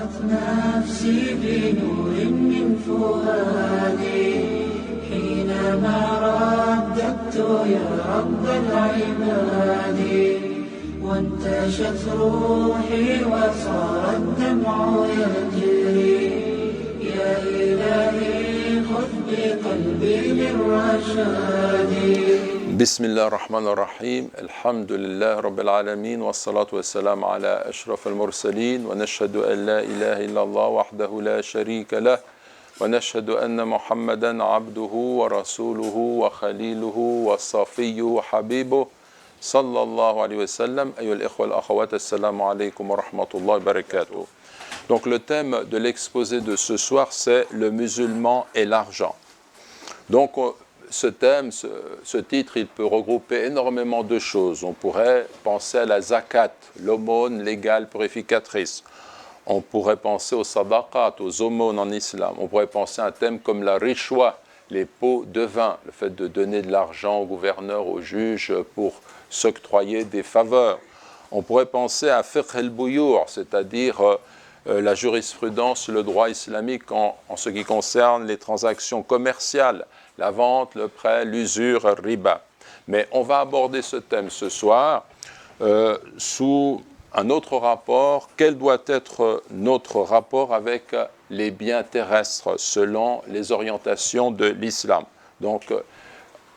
أشرقت نفسي بنور من فؤادي حينما رددت يا رب العباد وانتشت روحي وصار الدمع يجري يا إلهي خذ بقلبي للرشاد. بسم الله الرحمن الرحيم. الحمد لله رب العالمين والصلاة والسلام على أشرف المرسلين ونشهد أن لا إله إلا الله وحده لا شريك له ونشهد أن محمدا عبده ورسوله وخليله وصفيه وحبيبه صلى الله عليه وسلم. أيها الإخوة والأخوات السلام عليكم ورحمة الله وبركاته. Donc le thème de l'exposé de ce soir c'est le musulman et l'argent. Donc ce thème, ce titre, il peut regrouper énormément de choses. On pourrait penser à la zakat, l'aumône légale purificatrice. On pourrait penser aux sadaqat, aux aumônes en islam. On pourrait penser à un thème comme la richwa, les pots de vin, le fait de donner de l'argent au gouverneur, aux juges pour s'octroyer des faveurs. On pourrait penser à fiqh al-buyur, c'est-à-dire la jurisprudence, le droit islamique en ce qui concerne les transactions commerciales, la vente, le prêt, l'usure, le riba. Mais on va aborder ce thème ce soir sous un autre rapport. Quel doit être notre rapport avec les biens terrestres selon les orientations de l'islam? Donc,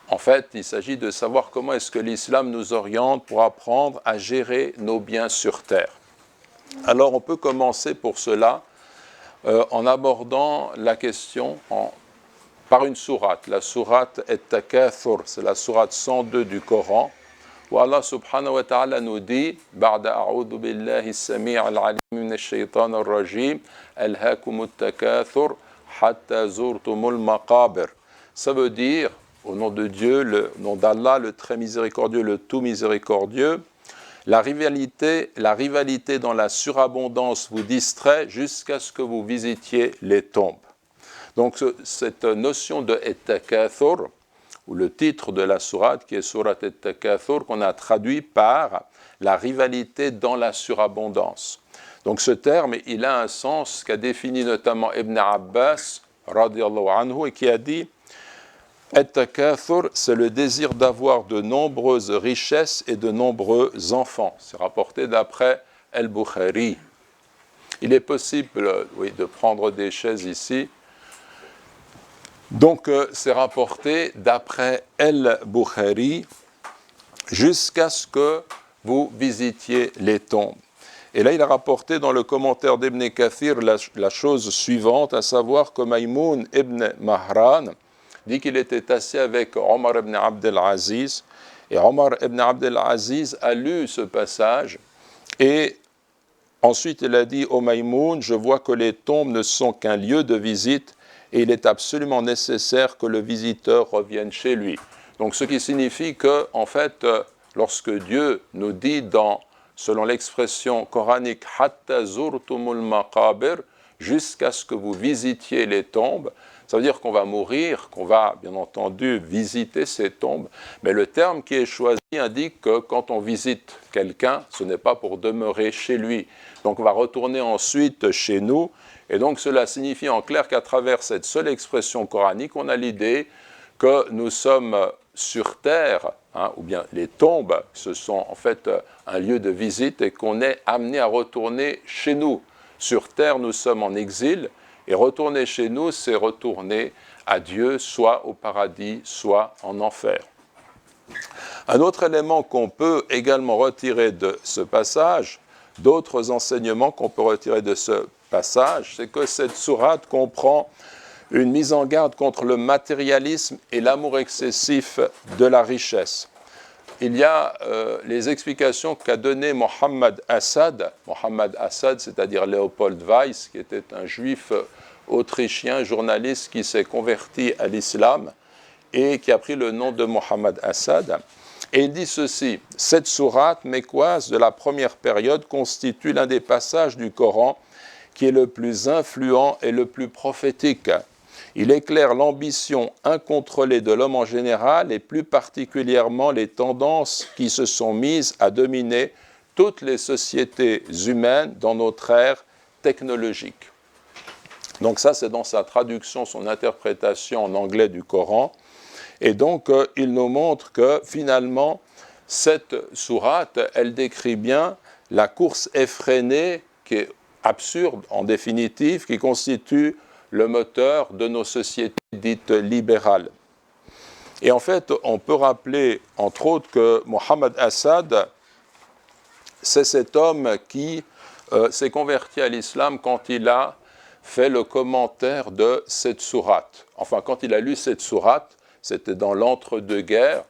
en fait, il s'agit de savoir comment est-ce que l'islam nous oriente pour apprendre à gérer nos biens sur terre. Alors, on peut commencer pour cela en abordant la question par une sourate, la sourate At-Takathur, c'est la sourate 102 du Coran, où Allah subhanahu wa ta'ala nous dit « Ba'da a'udhu billahi as-sami' al-'alim min ash-shaytan ar-rajim, alhaakum at-takathur hatta zurtumul maqabir » Ça veut dire, au nom de Dieu, le nom d'Allah, le très miséricordieux, le tout miséricordieux, la rivalité dans la surabondance vous distrait jusqu'à ce que vous visitiez les tombes. Donc cette notion de At-Takathur, ou le titre de la sourate qui est sourate At-Takathur, qu'on a traduit par la rivalité dans la surabondance. Donc ce terme, il a un sens qu'a défini notamment Ibn Abbas, radiyallahu anhu, et qui a dit At-Takathur, c'est le désir d'avoir de nombreuses richesses et de nombreux enfants. C'est rapporté d'après Al-Bukhari. Il est possible, de prendre des chaises ici. Donc, c'est rapporté d'après Al-Bukhari jusqu'à ce que vous visitiez les tombes. Et là, il a rapporté dans le commentaire d'Ibn Kathir la chose suivante, à savoir que Maïmoun ibn Mahran dit qu'il était assis avec Omar ibn Abdel Aziz, et Omar ibn Abdel Aziz a lu ce passage, et ensuite il a dit au Maïmoun, je vois que les tombes ne sont qu'un lieu de visite, et il est absolument nécessaire que le visiteur revienne chez lui. Donc ce qui signifie que, en fait, lorsque Dieu nous dit selon l'expression coranique « Hatta zurtumul maqabir » jusqu'à ce que vous visitiez les tombes, ça veut dire qu'on va mourir, qu'on va bien entendu visiter ces tombes, mais le terme qui est choisi indique que quand on visite quelqu'un, ce n'est pas pour demeurer chez lui. Donc on va retourner ensuite chez nous, et donc cela signifie en clair qu'à travers cette seule expression coranique, on a l'idée que nous sommes sur terre, ou bien les tombes, ce sont en fait un lieu de visite et qu'on est amené à retourner chez nous. Sur terre, nous sommes en exil, et retourner chez nous, c'est retourner à Dieu, soit au paradis, soit en enfer. Un autre élément qu'on peut également retirer de ce passage, d'autres enseignements qu'on peut retirer de ce passage, c'est que cette sourate comprend une mise en garde contre le matérialisme et l'amour excessif de la richesse. Il y a les explications qu'a donné Mohammed Assad, c'est-à-dire Léopold Weiss, qui était un juif autrichien, journaliste qui s'est converti à l'islam et qui a pris le nom de Mohammed Assad. Et il dit ceci, cette sourate mécoise de la première période constitue l'un des passages du Coran qui est le plus influent et le plus prophétique. Il éclaire l'ambition incontrôlée de l'homme en général et plus particulièrement les tendances qui se sont mises à dominer toutes les sociétés humaines dans notre ère technologique. Donc ça, c'est dans sa traduction, son interprétation en anglais du Coran. Et donc, il nous montre que finalement, cette sourate, elle décrit bien la course effrénée qui est absurde en définitive, qui constitue le moteur de nos sociétés dites libérales. Et en fait, on peut rappeler, entre autres, que Mohammed Assad, c'est cet homme qui s'est converti à l'islam quand il a fait le commentaire de cette sourate. Enfin, quand il a lu cette sourate, c'était dans l'entre-deux-guerres,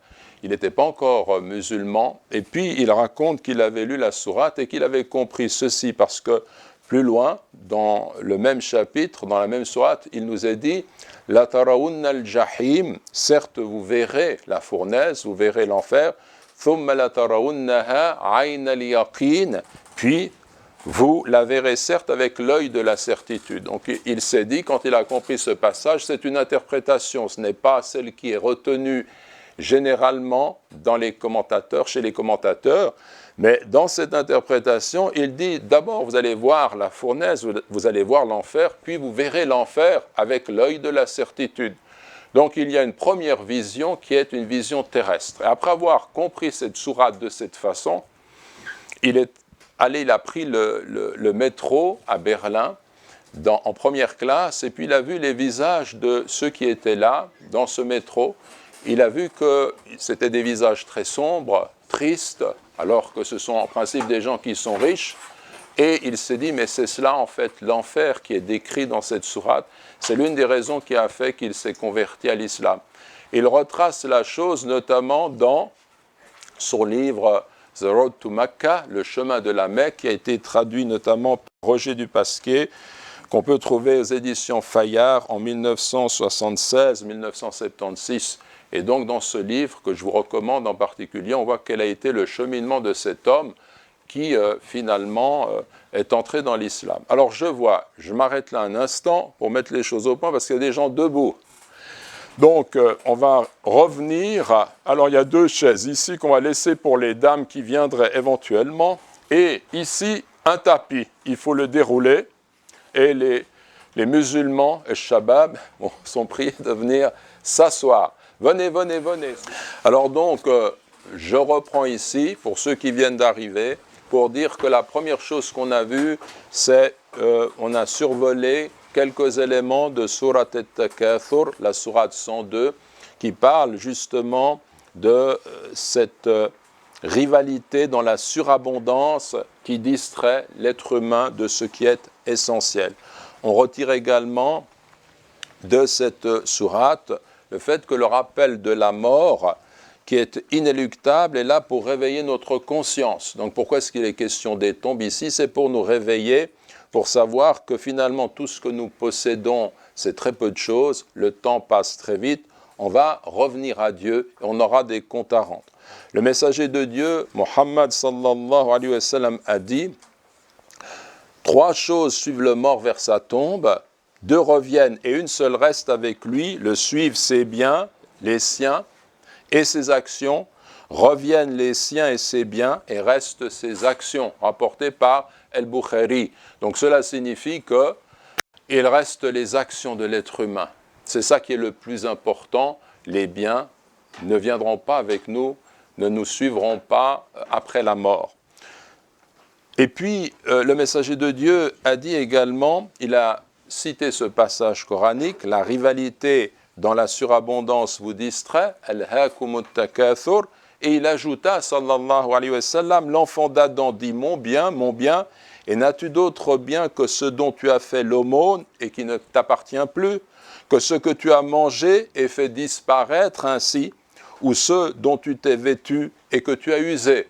il n'était pas encore musulman, et puis il raconte qu'il avait lu la sourate et qu'il avait compris ceci, parce que plus loin, dans le même chapitre, dans la même sourate, il nous est dit « La tarawunna al-jahim » certes, vous verrez la fournaise, vous verrez l'enfer, « Thumma la tarawunnaha ayna al-yaqin » puis vous la verrez certes avec l'œil de la certitude. Donc il s'est dit, quand il a compris ce passage, c'est une interprétation, ce n'est pas celle qui est retenue généralement dans les commentateurs, chez les commentateurs, mais dans cette interprétation, il dit d'abord vous allez voir la fournaise, vous allez voir l'enfer, puis vous verrez l'enfer avec l'œil de la certitude. Donc il y a une première vision qui est une vision terrestre. Et après avoir compris cette sourate de cette façon, il a pris le métro à Berlin en première classe, et puis il a vu les visages de ceux qui étaient là, dans ce métro. Il a vu que c'était des visages très sombres, tristes, alors que ce sont en principe des gens qui sont riches. Et il s'est dit, mais c'est cela en fait, l'enfer qui est décrit dans cette sourate. C'est l'une des raisons qui a fait qu'il s'est converti à l'islam. Il retrace la chose notamment dans son livre The Road to Mecca, le chemin de la Mecque, qui a été traduit notamment par Roger Dupasquier, qu'on peut trouver aux éditions Fayard en 1976-1976. Et donc dans ce livre que je vous recommande en particulier, on voit quel a été le cheminement de cet homme qui finalement est entré dans l'islam. Alors je m'arrête là un instant pour mettre les choses au point parce qu'il y a des gens debout. Donc on va revenir, alors il y a deux chaises ici qu'on va laisser pour les dames qui viendraient éventuellement, et ici un tapis, il faut le dérouler, et les musulmans et shabab sont priés de venir s'asseoir. Venez. Alors donc, je reprends ici, pour ceux qui viennent d'arriver, pour dire que la première chose qu'on a vue, c'est on a survolé quelques éléments de Surat al-Takathur, la sourate 102, qui parle justement de cette rivalité dans la surabondance qui distrait l'être humain de ce qui est essentiel. On retire également de cette sourate le fait que le rappel de la mort, qui est inéluctable, est là pour réveiller notre conscience. Donc pourquoi est-ce qu'il est question des tombes ici? C'est pour nous réveiller, pour savoir que finalement tout ce que nous possédons, c'est très peu de choses, le temps passe très vite, on va revenir à Dieu et on aura des comptes à rendre. Le messager de Dieu, Muhammad sallallahu alayhi wa sallam, a dit « 3 choses suivent le mort vers sa tombe, 2 reviennent et une seule reste avec lui, le suivent ses biens, les siens et ses actions, reviennent les siens et ses biens et restent ses actions », rapporté par El-Bukhari. Donc cela signifie qu'il reste les actions de l'être humain. C'est ça qui est le plus important. Les biens ne viendront pas avec nous, ne nous suivront pas après la mort. Et puis, le messager de Dieu a dit également, il a cité ce passage coranique, la rivalité dans la surabondance vous distrait, al-hakumut takathur, et il ajouta, sallallahu alayhi wa sallam, l'enfant d'Adam dit mon bien, et n'as-tu d'autre bien que ce dont tu as fait l'aumône et qui ne t'appartient plus, que ce que tu as mangé et fait disparaître ainsi, ou ceux dont tu t'es vêtu et que tu as usé.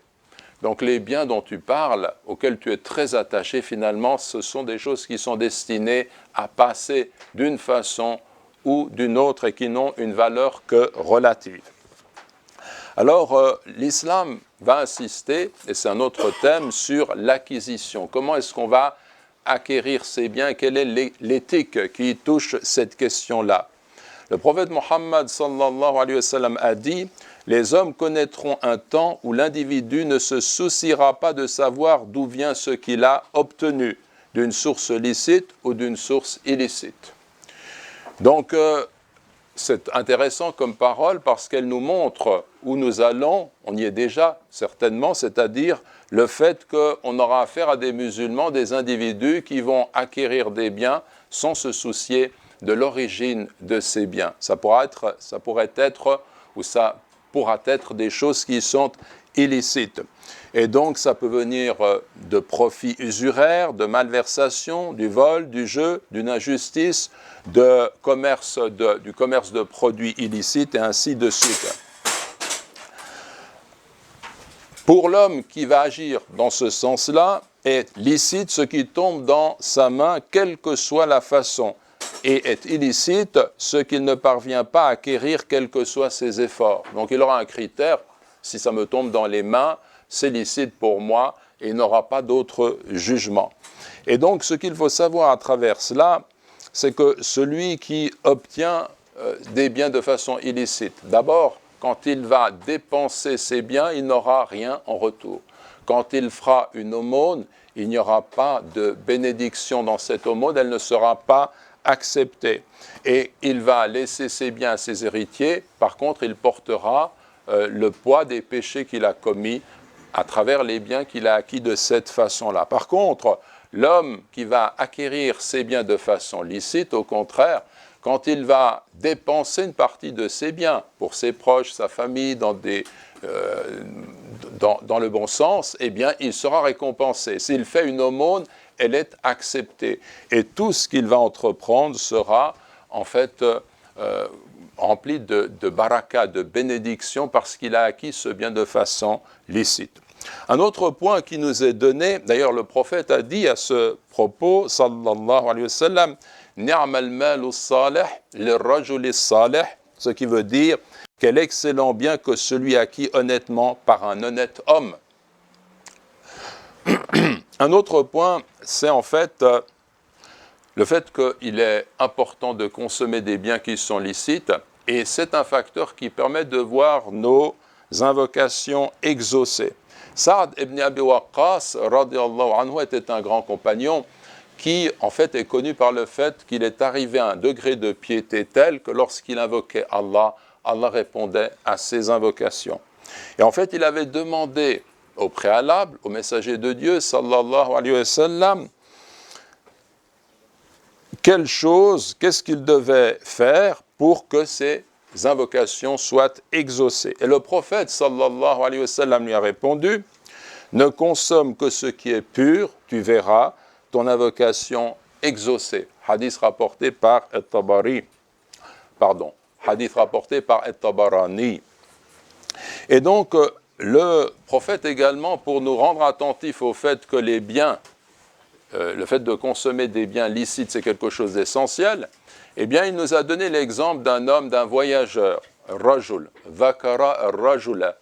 Donc les biens dont tu parles, auxquels tu es très attaché finalement, ce sont des choses qui sont destinées à passer d'une façon ou d'une autre et qui n'ont une valeur que relative. Alors l'islam va insister, et c'est un autre thème, sur l'acquisition. Comment est-ce qu'on va acquérir ces biens? Quelle est l'éthique qui touche cette question-là? Le prophète Mohammed sallallahu alayhi wa sallam a dit « Les hommes connaîtront un temps où l'individu ne se souciera pas de savoir d'où vient ce qu'il a obtenu, d'une source licite ou d'une source illicite. Donc, c'est intéressant comme parole parce qu'elle nous montre où nous allons, on y est déjà certainement, c'est-à-dire le fait qu'on aura affaire à des musulmans, des individus qui vont acquérir des biens sans se soucier de l'origine de ces biens. Ça pourrait être des choses qui sont illicites. Et donc, ça peut venir de profits usuraires, de malversation, du vol, du jeu, d'une injustice, du commerce de produits illicites et ainsi de suite. Pour l'homme qui va agir dans ce sens-là, est licite ce qui tombe dans sa main, quelle que soit la façon, et est illicite ce qu'il ne parvient pas à acquérir, quels que soient ses efforts. Donc il aura un critère, si ça me tombe dans les mains, c'est licite pour moi, et il n'aura pas d'autre jugement. Et donc ce qu'il faut savoir à travers cela, c'est que celui qui obtient des biens de façon illicite, d'abord, quand il va dépenser ses biens, il n'aura rien en retour. Quand il fera une aumône, il n'y aura pas de bénédiction dans cette aumône, elle ne sera pas acceptée. Et il va laisser ses biens à ses héritiers, par contre, il portera le poids des péchés qu'il a commis à travers les biens qu'il a acquis de cette façon-là. Par contre, l'homme qui va acquérir ses biens de façon licite, au contraire, quand il va dépenser une partie de ses biens pour ses proches, sa famille, dans le bon sens, eh bien, il sera récompensé. S'il fait une aumône, elle est acceptée. Et tout ce qu'il va entreprendre sera, en fait, rempli de baraka, de bénédiction, parce qu'il a acquis ce bien de façon licite. Un autre point qui nous est donné, d'ailleurs le prophète a dit à ce propos, sallallahu alayhi wa sallam, ni'mal malu salih lirrajuli salih, ce qui veut dire quel excellent bien que celui acquis honnêtement par un honnête homme. Un autre point, c'est en fait le fait qu'il est important de consommer des biens qui sont licites, et c'est un facteur qui permet de voir nos invocations exaucées. Saad ibn Abi Waqqas, radiyallahu anhu, était un grand compagnon qui, en fait, est connu par le fait qu'il est arrivé à un degré de piété tel que lorsqu'il invoquait Allah, Allah répondait à ses invocations. Et en fait, il avait demandé au préalable, au messager de Dieu, sallallahu alayhi wa sallam, qu'est-ce qu'il devait faire pour que ces invocations soient exaucées. Et le prophète, sallallahu alayhi wa sallam, lui a répondu, ne consomme que ce qui est pur, tu verras ton invocation exaucée. Hadith rapporté par At-Tabarani. Et donc, le prophète également, pour nous rendre attentifs au fait que les biens, le fait de consommer des biens licites, c'est quelque chose d'essentiel, eh bien, il nous a donné l'exemple d'un homme, d'un voyageur, Rajul, Vakara Rajula,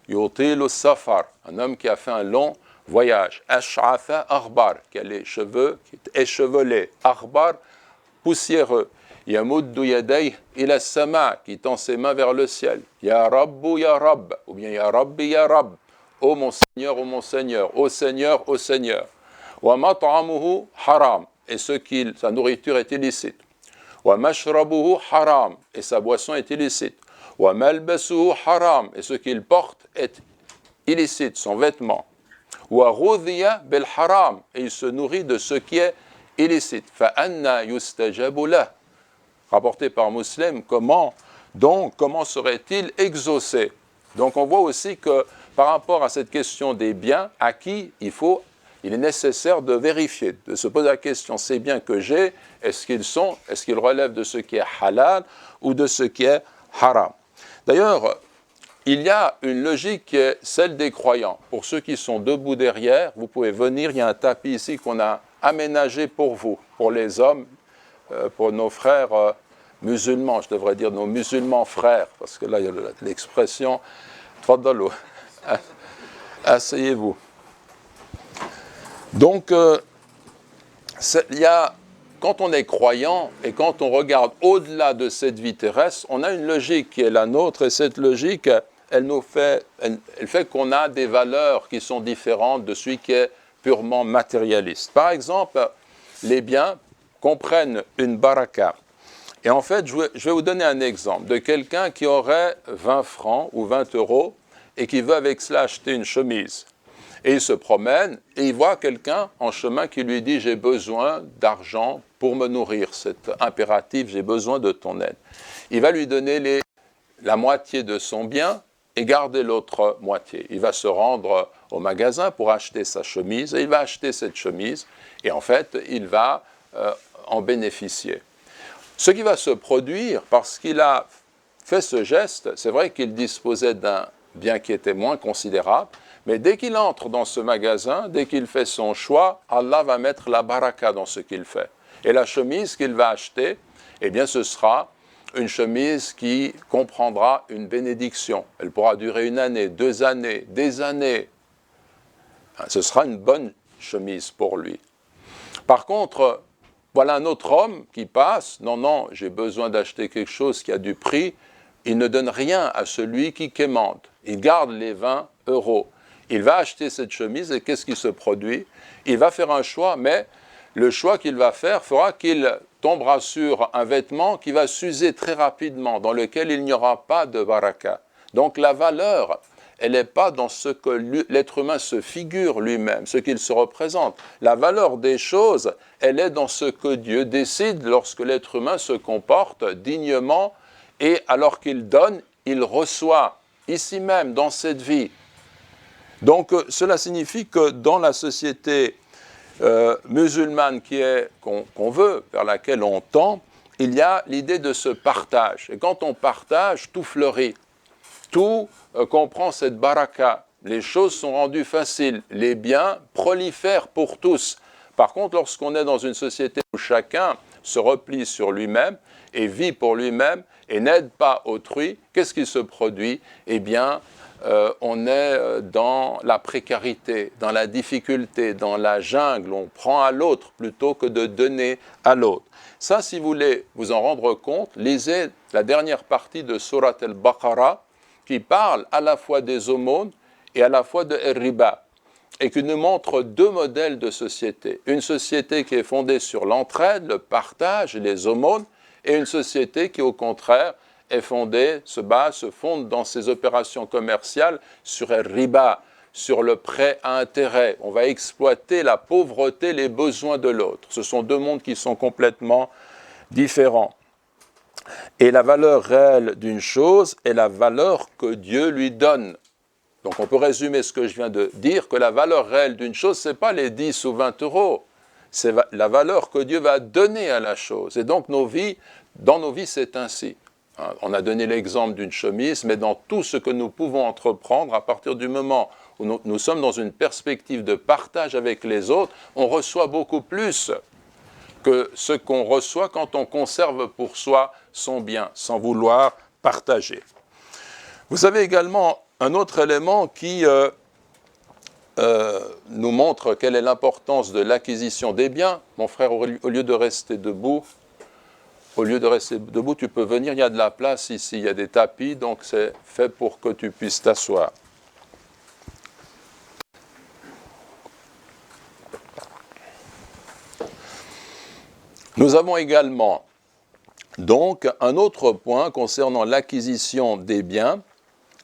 Yutilu Safar, un homme qui a fait un long voyage, Ash'atha Akhbar, qui a les cheveux qui est échevelés, Akhbar, poussiéreux, Yamuddu Yadayh ila Sama, qui tend ses mains vers le ciel, Ya Rabbu Ya Rabb, ou bien Ya Rabbi Ya Rabb, ô mon Seigneur, ô mon Seigneur, ô Seigneur, ô Seigneur, Wa mat'amuhu haram, et sa nourriture est illicite. Wa mashrabuhu haram, et sa boisson est illicite. Wa malbasuhu haram, et ce qu'il porte est illicite, son vêtement. Wa ghudhiya bil haram, et il se nourrit de ce qui est illicite. Fa anna yustajabu lah, rapporté par Muslim, comment serait-il exaucé? Donc on voit aussi que par rapport à cette question des biens acquis, il est nécessaire de vérifier, de se poser la question, ces biens que j'ai, est-ce qu'ils relèvent de ce qui est halal ou de ce qui est haram? D'ailleurs, il y a une logique qui est celle des croyants. Pour ceux qui sont debout derrière, vous pouvez venir, il y a un tapis ici qu'on a aménagé pour vous, pour les hommes, pour nos frères musulmans, je devrais dire nos musulmans frères, parce que là il y a l'expression « Tfaddalou », asseyez-vous. Donc, quand on est croyant et quand on regarde au-delà de cette vie terrestre, on a une logique qui est la nôtre, et cette logique, elle fait qu'on a des valeurs qui sont différentes de celui qui est purement matérialiste. Par exemple, les biens comprennent une baraka. Et en fait, je vais vous donner un exemple de quelqu'un qui aurait 20 francs ou 20 euros et qui veut avec cela acheter une chemise. Et il se promène et il voit quelqu'un en chemin qui lui dit « J'ai besoin d'argent pour me nourrir, c'est impératif, j'ai besoin de ton aide. » Il va lui donner la moitié de son bien et garder l'autre moitié. Il va se rendre au magasin pour acheter sa chemise et il va acheter cette chemise et en fait, il va en bénéficier. Ce qui va se produire, parce qu'il a fait ce geste, c'est vrai qu'il disposait d'un bien qui était moins considérable, mais dès qu'il entre dans ce magasin, dès qu'il fait son choix, Allah va mettre la baraka dans ce qu'il fait. Et la chemise qu'il va acheter, eh bien ce sera une chemise qui comprendra une bénédiction. Elle pourra durer 1 année, 2 années, des années. Ce sera une bonne chemise pour lui. Par contre, voilà un autre homme qui passe, non, j'ai besoin d'acheter quelque chose qui a du prix, il ne donne rien à celui qui quémande. Il garde les 20 euros. Il va acheter cette chemise et qu'est-ce qui se produit? Il va faire un choix, mais le choix qu'il va faire fera qu'il tombera sur un vêtement qui va s'user très rapidement, dans lequel il n'y aura pas de baraka. Donc la valeur, elle n'est pas dans ce que l'être humain se figure lui-même, ce qu'il se représente. La valeur des choses, elle est dans ce que Dieu décide lorsque l'être humain se comporte dignement et alors qu'il donne, il reçoit, ici même, dans cette vie. Donc cela signifie que dans la société musulmane qu'on veut, vers laquelle on tend, il y a l'idée de ce partage. Et quand on partage, tout fleurit. Tout comprend cette baraka. Les choses sont rendues faciles. Les biens prolifèrent pour tous. Par contre, lorsqu'on est dans une société où chacun se replie sur lui-même et vit pour lui-même et n'aide pas autrui, qu'est-ce qui se produit? Eh bien, on est dans la précarité, dans la difficulté, dans la jungle. On prend à l'autre plutôt que de donner à l'autre. Ça, si vous voulez vous en rendre compte, lisez la dernière partie de Surat al-Baqarah, qui parle à la fois des aumônes et à la fois de riba, et qui nous montre 2 modèles de société. Une société qui est fondée sur l'entraide, le partage et les aumônes, et une société qui, au contraire, est fondée, se fonde dans ses opérations commerciales sur riba, sur le prêt à intérêt. On va exploiter la pauvreté, les besoins de l'autre. Ce sont 2 mondes qui sont complètement différents. Et la valeur réelle d'une chose est la valeur que Dieu lui donne. Donc on peut résumer ce que je viens de dire, que la valeur réelle d'une chose, ce n'est pas les 10 ou 20 euros, c'est la valeur que Dieu va donner à la chose. Et donc dans nos vies, c'est ainsi. On a donné l'exemple d'une chemise, mais dans tout ce que nous pouvons entreprendre, à partir du moment où nous sommes dans une perspective de partage avec les autres, on reçoit beaucoup plus que ce qu'on reçoit quand on conserve pour soi son bien, sans vouloir partager. Vous avez également un autre élément qui nous montre quelle est l'importance de l'acquisition des biens. Mon frère, au lieu de rester debout, tu peux venir, il y a de la place ici, il y a des tapis, donc c'est fait pour que tu puisses t'asseoir. Nous avons également donc un autre point concernant l'acquisition des biens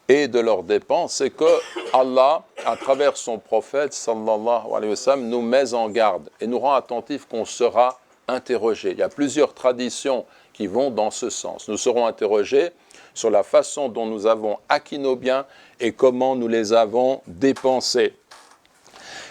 et de leurs dépenses, c'est que Allah, à travers son prophète, sallallahu alayhi wa sallam, nous met en garde et nous rend attentifs qu'on sera interrogé. Il y a plusieurs traditions qui vont dans ce sens. Nous serons interrogés sur la façon dont nous avons acquis nos biens et comment nous les avons dépensés.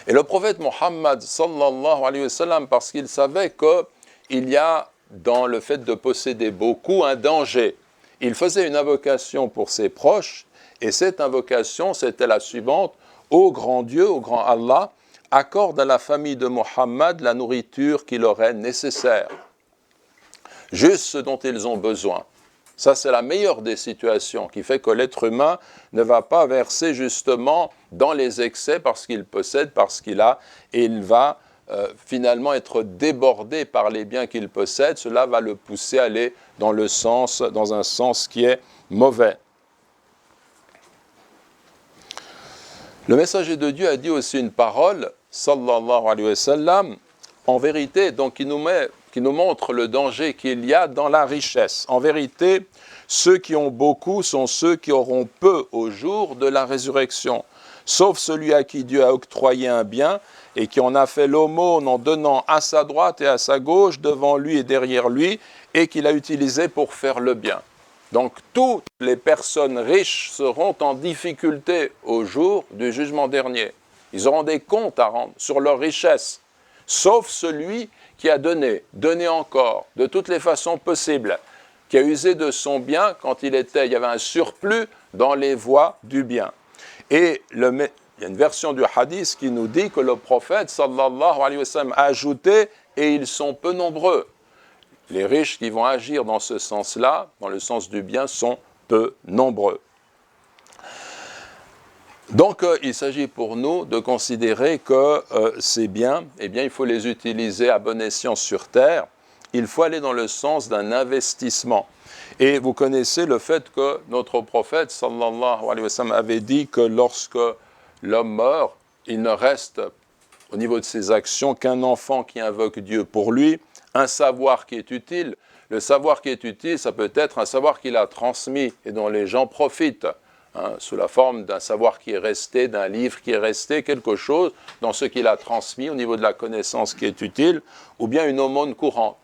Et le prophète Mohammed, sallallahu alayhi wa sallam, parce qu'il savait qu'il y a dans le fait de posséder beaucoup un danger. Il faisait une invocation pour ses proches, et cette invocation, c'était la suivante: ô grand Dieu, ô grand Allah, accorde à la famille de Mohammed la nourriture qui leur est nécessaire, juste ce dont ils ont besoin. Ça, c'est la meilleure des situations qui fait que l'être humain ne va pas verser justement dans les excès parce qu'il possède, parce qu'il a, et il va finalement être débordé par les biens qu'il possède. Cela va le pousser à aller dans un sens qui est mauvais. Le messager de Dieu a dit aussi une parole, sallallahu alayhi wa sallam, en vérité, donc qui nous montre le danger qu'il y a dans la richesse. En vérité, ceux qui ont beaucoup sont ceux qui auront peu au jour de la résurrection, sauf celui à qui Dieu a octroyé un bien et qui en a fait l'aumône en donnant à sa droite et à sa gauche, devant lui et derrière lui, et qu'il a utilisé pour faire le bien. Donc toutes les personnes riches seront en difficulté au jour du jugement dernier. Ils auront des comptes à rendre sur leur richesse, sauf celui qui a donné encore, de toutes les façons possibles, qui a usé de son bien quand il y avait un surplus dans les voies du bien. Et il y a une version du hadith qui nous dit que le prophète, sallallahu alayhi wa sallam, a ajouté « et ils sont peu nombreux ». Les riches qui vont agir dans ce sens-là, dans le sens du bien, sont peu nombreux. Donc, il s'agit pour nous de considérer que ces biens, il faut les utiliser à bon escient sur terre. Il faut aller dans le sens d'un investissement. Et vous connaissez le fait que notre prophète, sallallahu alayhi wa sallam, avait dit que lorsque l'homme meurt, il ne reste, au niveau de ses actions, qu'un enfant qui invoque Dieu pour lui, un savoir qui est utile. Le savoir qui est utile, ça peut être un savoir qu'il a transmis et dont les gens profitent. Sous la forme d'un savoir qui est resté, d'un livre qui est resté, quelque chose dans ce qu'il a transmis au niveau de la connaissance qui est utile, ou bien une aumône courante.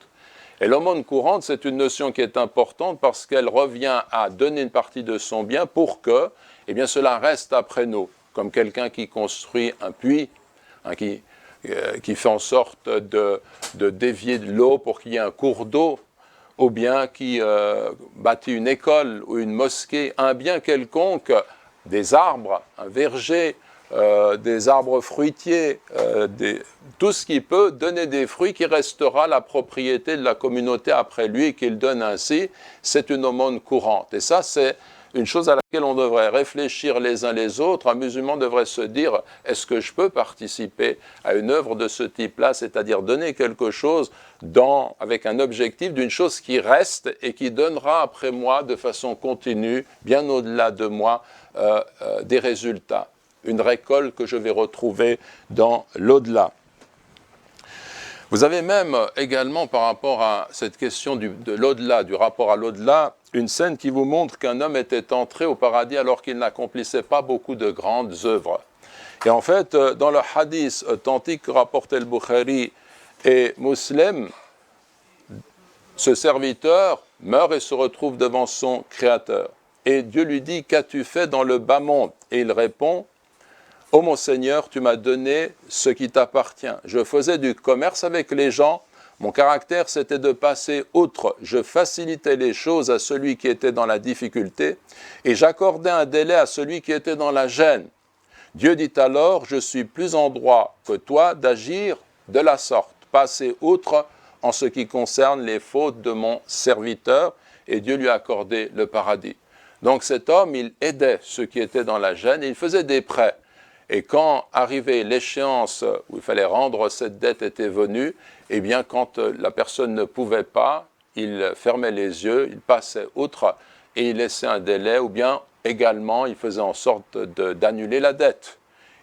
Et l'aumône courante, c'est une notion qui est importante parce qu'elle revient à donner une partie de son bien pour que cela reste après nous, comme quelqu'un qui construit un puits, qui fait en sorte de dévier de l'eau pour qu'il y ait un cours d'eau, ou bien qui bâtit une école ou une mosquée, un bien quelconque, des arbres, un verger, des arbres fruitiers, tout ce qui peut donner des fruits qui restera la propriété de la communauté après lui et qu'il donne ainsi, c'est une aumône courante. Et ça, c'est une chose à laquelle on devrait réfléchir les uns les autres. Un musulman devrait se dire, est-ce que je peux participer à une œuvre de ce type-là, c'est-à-dire donner quelque chose avec un objectif d'une chose qui reste et qui donnera après moi de façon continue, bien au-delà de moi, des résultats. Une récolte que je vais retrouver dans l'au-delà. Vous avez même également, par rapport à cette question de l'au-delà, du rapport à l'au-delà, une scène qui vous montre qu'un homme était entré au paradis alors qu'il n'accomplissait pas beaucoup de grandes œuvres. Et en fait, dans le hadith authentique que rapportait le Bukhari et Muslim, ce serviteur meurt et se retrouve devant son Créateur. Et Dieu lui dit, qu'as-tu fait dans le bas monde? Et il répond, ô mon Seigneur, tu m'as donné ce qui t'appartient. Je faisais du commerce avec les gens. Mon caractère, c'était de passer outre. Je facilitais les choses à celui qui était dans la difficulté et j'accordais un délai à celui qui était dans la gêne. Dieu dit alors, je suis plus en droit que toi d'agir de la sorte, passer outre en ce qui concerne les fautes de mon serviteur, et Dieu lui a accordé le paradis. Donc cet homme, il aidait ceux qui étaient dans la gêne et il faisait des prêts. Et quand arrivait l'échéance où il fallait rendre cette dette était venue, eh bien quand la personne ne pouvait pas, il fermait les yeux, il passait outre et il laissait un délai, ou bien également il faisait en sorte d'annuler la dette.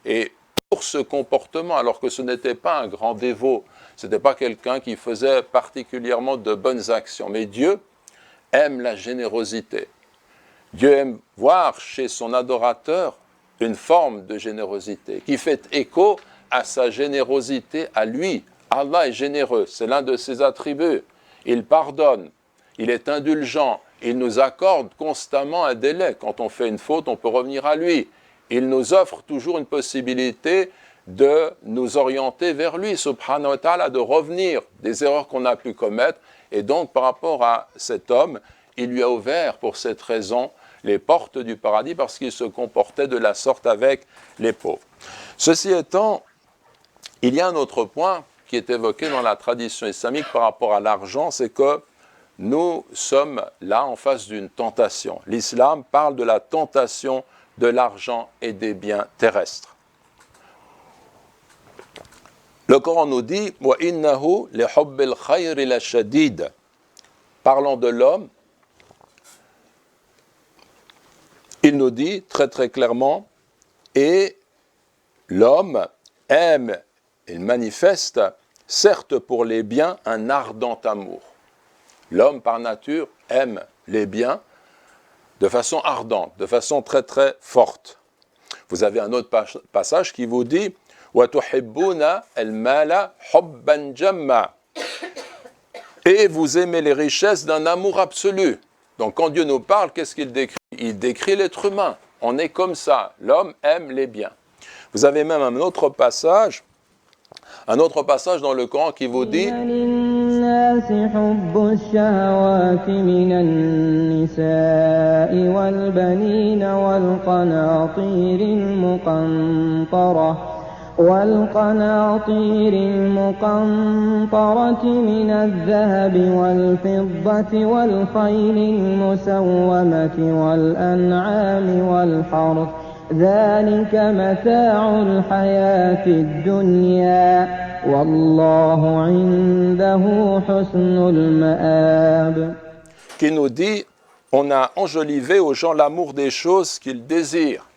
Et pour ce comportement, alors que ce n'était pas un grand dévot, ce n'était pas quelqu'un qui faisait particulièrement de bonnes actions, mais Dieu aime la générosité. Dieu aime voir chez son adorateur une forme de générosité qui fait écho à sa générosité à lui. Allah est généreux, c'est l'un de ses attributs. Il pardonne, il est indulgent, il nous accorde constamment un délai. Quand on fait une faute, on peut revenir à lui. Il nous offre toujours une possibilité de nous orienter vers lui, subhanahu wa ta'ala, de revenir des erreurs qu'on a pu commettre. Et donc, par rapport à cet homme, il lui a ouvert pour cette raison les portes du paradis parce qu'il se comportait de la sorte avec les pauvres. Ceci étant, il y a un autre point qui est évoqué dans la tradition islamique par rapport à l'argent, c'est que nous sommes là en face d'une tentation. L'islam parle de la tentation de l'argent et des biens terrestres. Le Coran nous dit « Wa innahu li hubbil khayri la shadid » Parlant de l'homme, il nous dit très très clairement « Et l'homme aime, il manifeste certes pour les biens, un ardent amour. L'homme, par nature, aime les biens de façon ardente, de façon très très forte. Vous avez un autre passage qui vous dit « وَتُحِبُّونَ الْمَالَ حُبًّا جَمًّا » et vous aimez les richesses d'un amour absolu. Donc quand Dieu nous parle, qu'est-ce qu'il décrit? Il décrit l'être humain. On est comme ça. L'homme aime les biens. Vous avez même un autre passage dans le Coran qui vous dit والقناطير المقنطرة من الذهب والفضة والخيل المسومة والأنعام والحرث ذلك متاع الحياة الدنيا والله عنده حسن المآب. Qui nous dit, on a enjolivé aux gens l'amour des choses qu'ils désirent.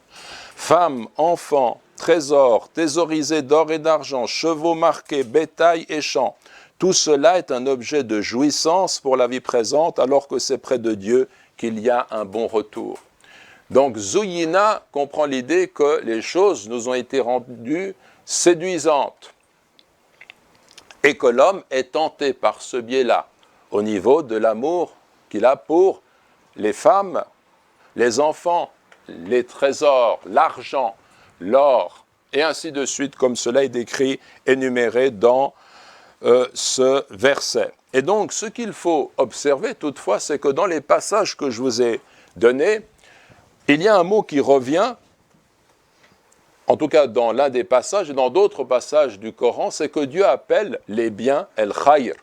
Femmes, enfants, trésors, thésaurisés d'or et d'argent, chevaux marqués, bétail et champs. Tout cela est un objet de jouissance pour la vie présente, alors que c'est près de Dieu qu'il y a un bon retour. Donc Zouyina comprend l'idée que les choses nous ont été rendues séduisantes et que l'homme est tenté par ce biais-là, au niveau de l'amour qu'il a pour les femmes, les enfants, les trésors, l'argent, l'or, et ainsi de suite, comme cela est décrit, énuméré dans ce verset. Et donc, ce qu'il faut observer toutefois, c'est que dans les passages que je vous ai donnés, il y a un mot qui revient, en tout cas dans l'un des passages, et dans d'autres passages du Coran, c'est que Dieu appelle les biens « el-khayr ».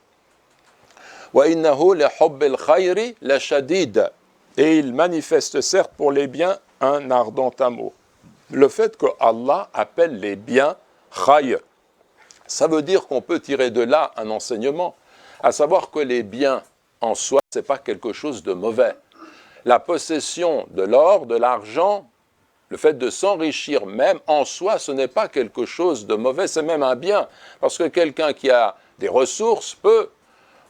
وَإِنَّهُ لِحُبِّ الْخَيْرِ لَشَدِيدٌ. Et il manifeste certes pour les biens un ardent amour. Le fait que Allah appelle les biens khayr, ça veut dire qu'on peut tirer de là un enseignement, à savoir que les biens en soi, ce n'est pas quelque chose de mauvais. La possession de l'or, de l'argent, le fait de s'enrichir même en soi, ce n'est pas quelque chose de mauvais, c'est même un bien. Parce que quelqu'un qui a des ressources peut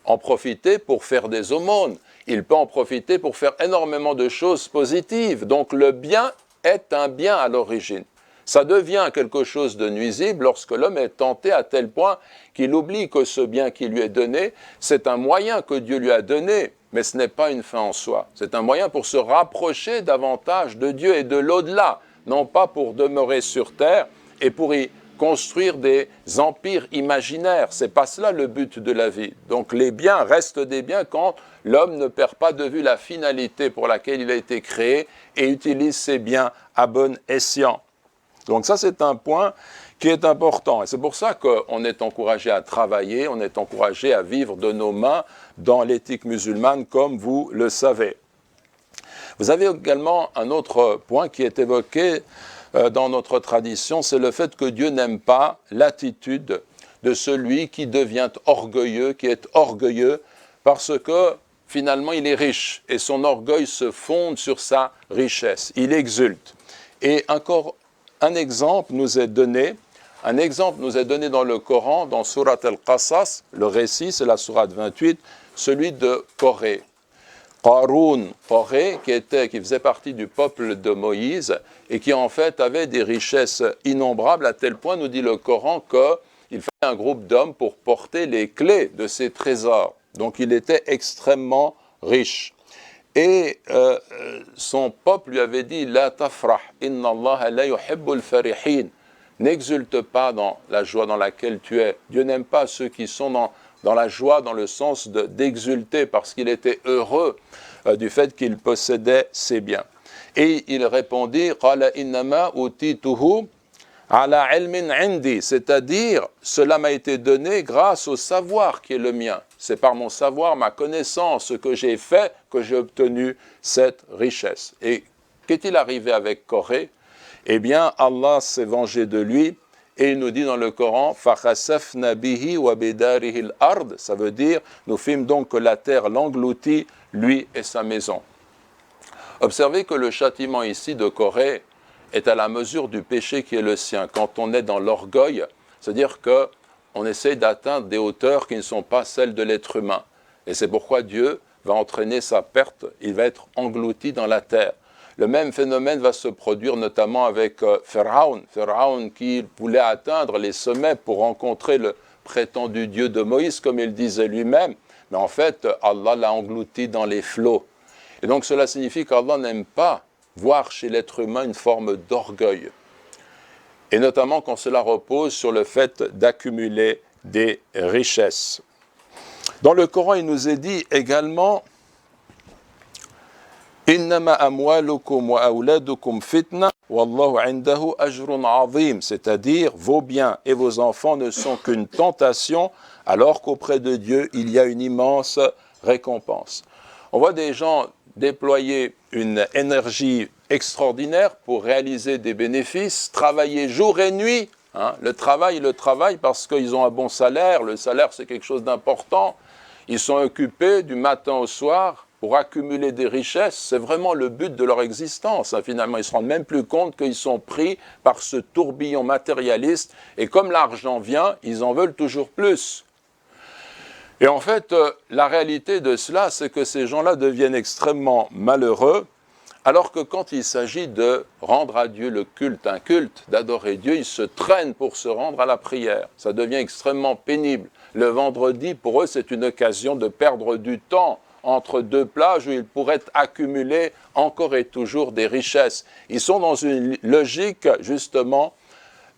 en profiter pour faire des aumônes. Il peut en profiter pour faire énormément de choses positives. Donc le bien est un bien à l'origine. Ça devient quelque chose de nuisible lorsque l'homme est tenté à tel point qu'il oublie que ce bien qui lui est donné, c'est un moyen que Dieu lui a donné, mais ce n'est pas une fin en soi. C'est un moyen pour se rapprocher davantage de Dieu et de l'au-delà, non pas pour demeurer sur terre et pour y construire des empires imaginaires. Ce n'est pas cela le but de la vie. Donc les biens restent des biens quand l'homme ne perd pas de vue la finalité pour laquelle il a été créé et utilise ces biens à bon escient. Donc ça, c'est un point qui est important. Et c'est pour ça qu'on est encouragé à travailler, on est encouragé à vivre de nos mains dans l'éthique musulmane, comme vous le savez. Vous avez également un autre point qui est évoqué dans notre tradition, c'est le fait que Dieu n'aime pas l'attitude de celui qui devient orgueilleux, qui est orgueilleux, parce que finalement il est riche et son orgueil se fonde sur sa richesse, il exulte. Et encore un exemple nous est donné dans le Coran, dans Surat al-Qasas, le récit, c'est la Sourate 28, celui de Corée. Qarun, Corée, qui faisait partie du peuple de Moïse et qui en fait avait des richesses innombrables, à tel point, nous dit le Coran, qu'il fallait un groupe d'hommes pour porter les clés de ses trésors. Donc il était extrêmement riche. Et son peuple lui avait dit « La tafrah, inna Allah la yuhibbul farihin » N'exulte pas dans la joie dans laquelle tu es. Dieu n'aime pas ceux qui sont dans la joie, dans le sens d'exulter, parce qu'il était heureux du fait qu'il possédait ses biens. Et il répondit « Qala innama utituhu ala ilmin indi » c'est-à-dire, cela m'a été donné grâce au savoir qui est le mien. C'est par mon savoir, ma connaissance, ce que j'ai fait, que j'ai obtenu cette richesse. Et qu'est-il arrivé avec Corée? Eh bien, Allah s'est vengé de lui et il nous dit dans le Coran « Fakhasafna bihi wa bidarihi al-ard » ça veut dire « Nous fîmes donc que la terre l'engloutit, lui et sa maison ». Observez que le châtiment ici de Corée est à la mesure du péché qui est le sien. Quand on est dans l'orgueil, c'est-à-dire que on essaye d'atteindre des hauteurs qui ne sont pas celles de l'être humain. Et c'est pourquoi Dieu va entraîner sa perte, il va être englouti dans la terre. Le même phénomène va se produire notamment avec Pharaon. Pharaon qui voulait atteindre les sommets pour rencontrer le prétendu Dieu de Moïse, comme il disait lui-même. Mais en fait, Allah l'a englouti dans les flots. Et donc cela signifie qu'Allah n'aime pas voir chez l'être humain une forme d'orgueil. Et notamment quand cela repose sur le fait d'accumuler des richesses. Dans le Coran, il nous est dit également « Innama amwalukum wa awladukum fitna, wallahu indahu ajrun azim » c'est-à-dire vos biens et vos enfants ne sont qu'une tentation, alors qu'auprès de Dieu, il y a une immense récompense. On voit des gens déployer une énergie extraordinaire pour réaliser des bénéfices, travailler jour et nuit, le travail parce qu'ils ont un bon salaire, le salaire c'est quelque chose d'important, ils sont occupés du matin au soir pour accumuler des richesses, c'est vraiment le but de leur existence, finalement ils ne se rendent même plus compte qu'ils sont pris par ce tourbillon matérialiste et comme l'argent vient, ils en veulent toujours plus. Et en fait, la réalité de cela, c'est que ces gens-là deviennent extrêmement malheureux, alors que quand il s'agit de rendre à Dieu le culte, un culte, d'adorer Dieu, ils se traînent pour se rendre à la prière. Ça devient extrêmement pénible. Le vendredi, pour eux, c'est une occasion de perdre du temps entre deux plages où ils pourraient accumuler encore et toujours des richesses. Ils sont dans une logique, justement,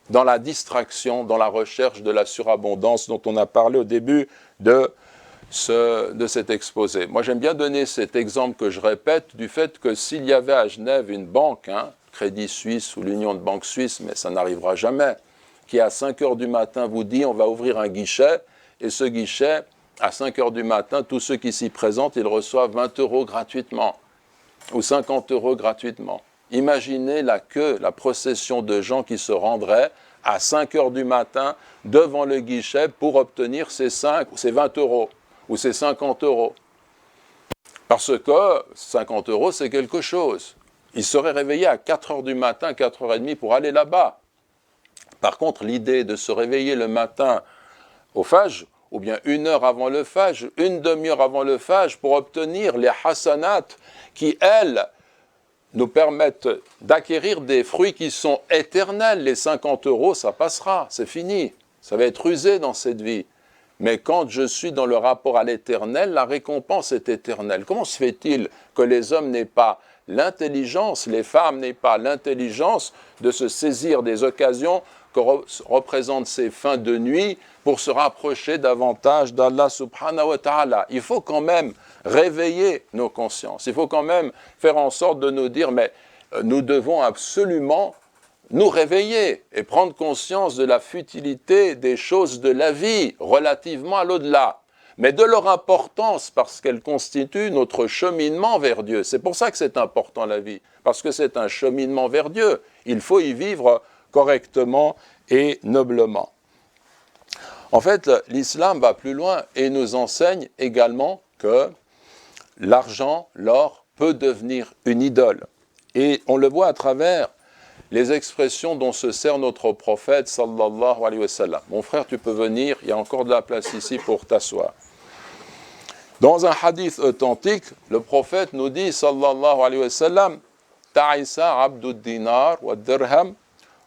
dans la distraction, dans la recherche de la surabondance dont on a parlé au début de cet exposé. Moi, j'aime bien donner cet exemple que je répète du fait que s'il y avait à Genève une banque, Crédit Suisse ou l'Union de banques suisses, mais ça n'arrivera jamais, qui à 5 heures du matin vous dit on va ouvrir un guichet, et ce guichet, à 5 heures du matin, tous ceux qui s'y présentent, ils reçoivent 20 € gratuitement, ou 50 € gratuitement. Imaginez la queue, la procession de gens qui se rendraient à 5 heures du matin devant le guichet pour obtenir ces 20 € ou ces 50 €. Parce que 50 € c'est quelque chose. Ils seraient réveillés à 4 heures du matin, 4h30 pour aller là-bas. Par contre, l'idée de se réveiller le matin au Fajr, ou bien 1 heure avant le Fajr, une demi-heure avant le Fajr, pour obtenir les hasanat qui, elles, nous permettent d'acquérir des fruits qui sont éternels. Les 50 €, ça passera, c'est fini. Ça va être usé dans cette vie. Mais quand je suis dans le rapport à l'éternel, la récompense est éternelle. Comment se fait-il que les hommes n'aient pas l'intelligence, les femmes n'aient pas l'intelligence de se saisir des occasions que représentent ces fins de nuit pour se rapprocher davantage d'Allah subhanahu wa ta'ala. Il faut quand même réveiller nos consciences. Il faut quand même faire en sorte de nous dire, mais nous devons absolument nous réveiller et prendre conscience de la futilité des choses de la vie relativement à l'au-delà, mais de leur importance parce qu'elles constituent notre cheminement vers Dieu. C'est pour ça que c'est important la vie, parce que c'est un cheminement vers Dieu. Il faut y vivre correctement et noblement. En fait, l'islam va plus loin et nous enseigne également que l'argent, l'or, peut devenir une idole. Et on le voit à travers les expressions dont se sert notre prophète, sallallahu alayhi wa sallam. Mon frère, tu peux venir, il y a encore de la place ici pour t'asseoir. Dans un hadith authentique, le prophète nous dit, sallallahu alayhi wa sallam, Ta'isa abdu dinar wa dirham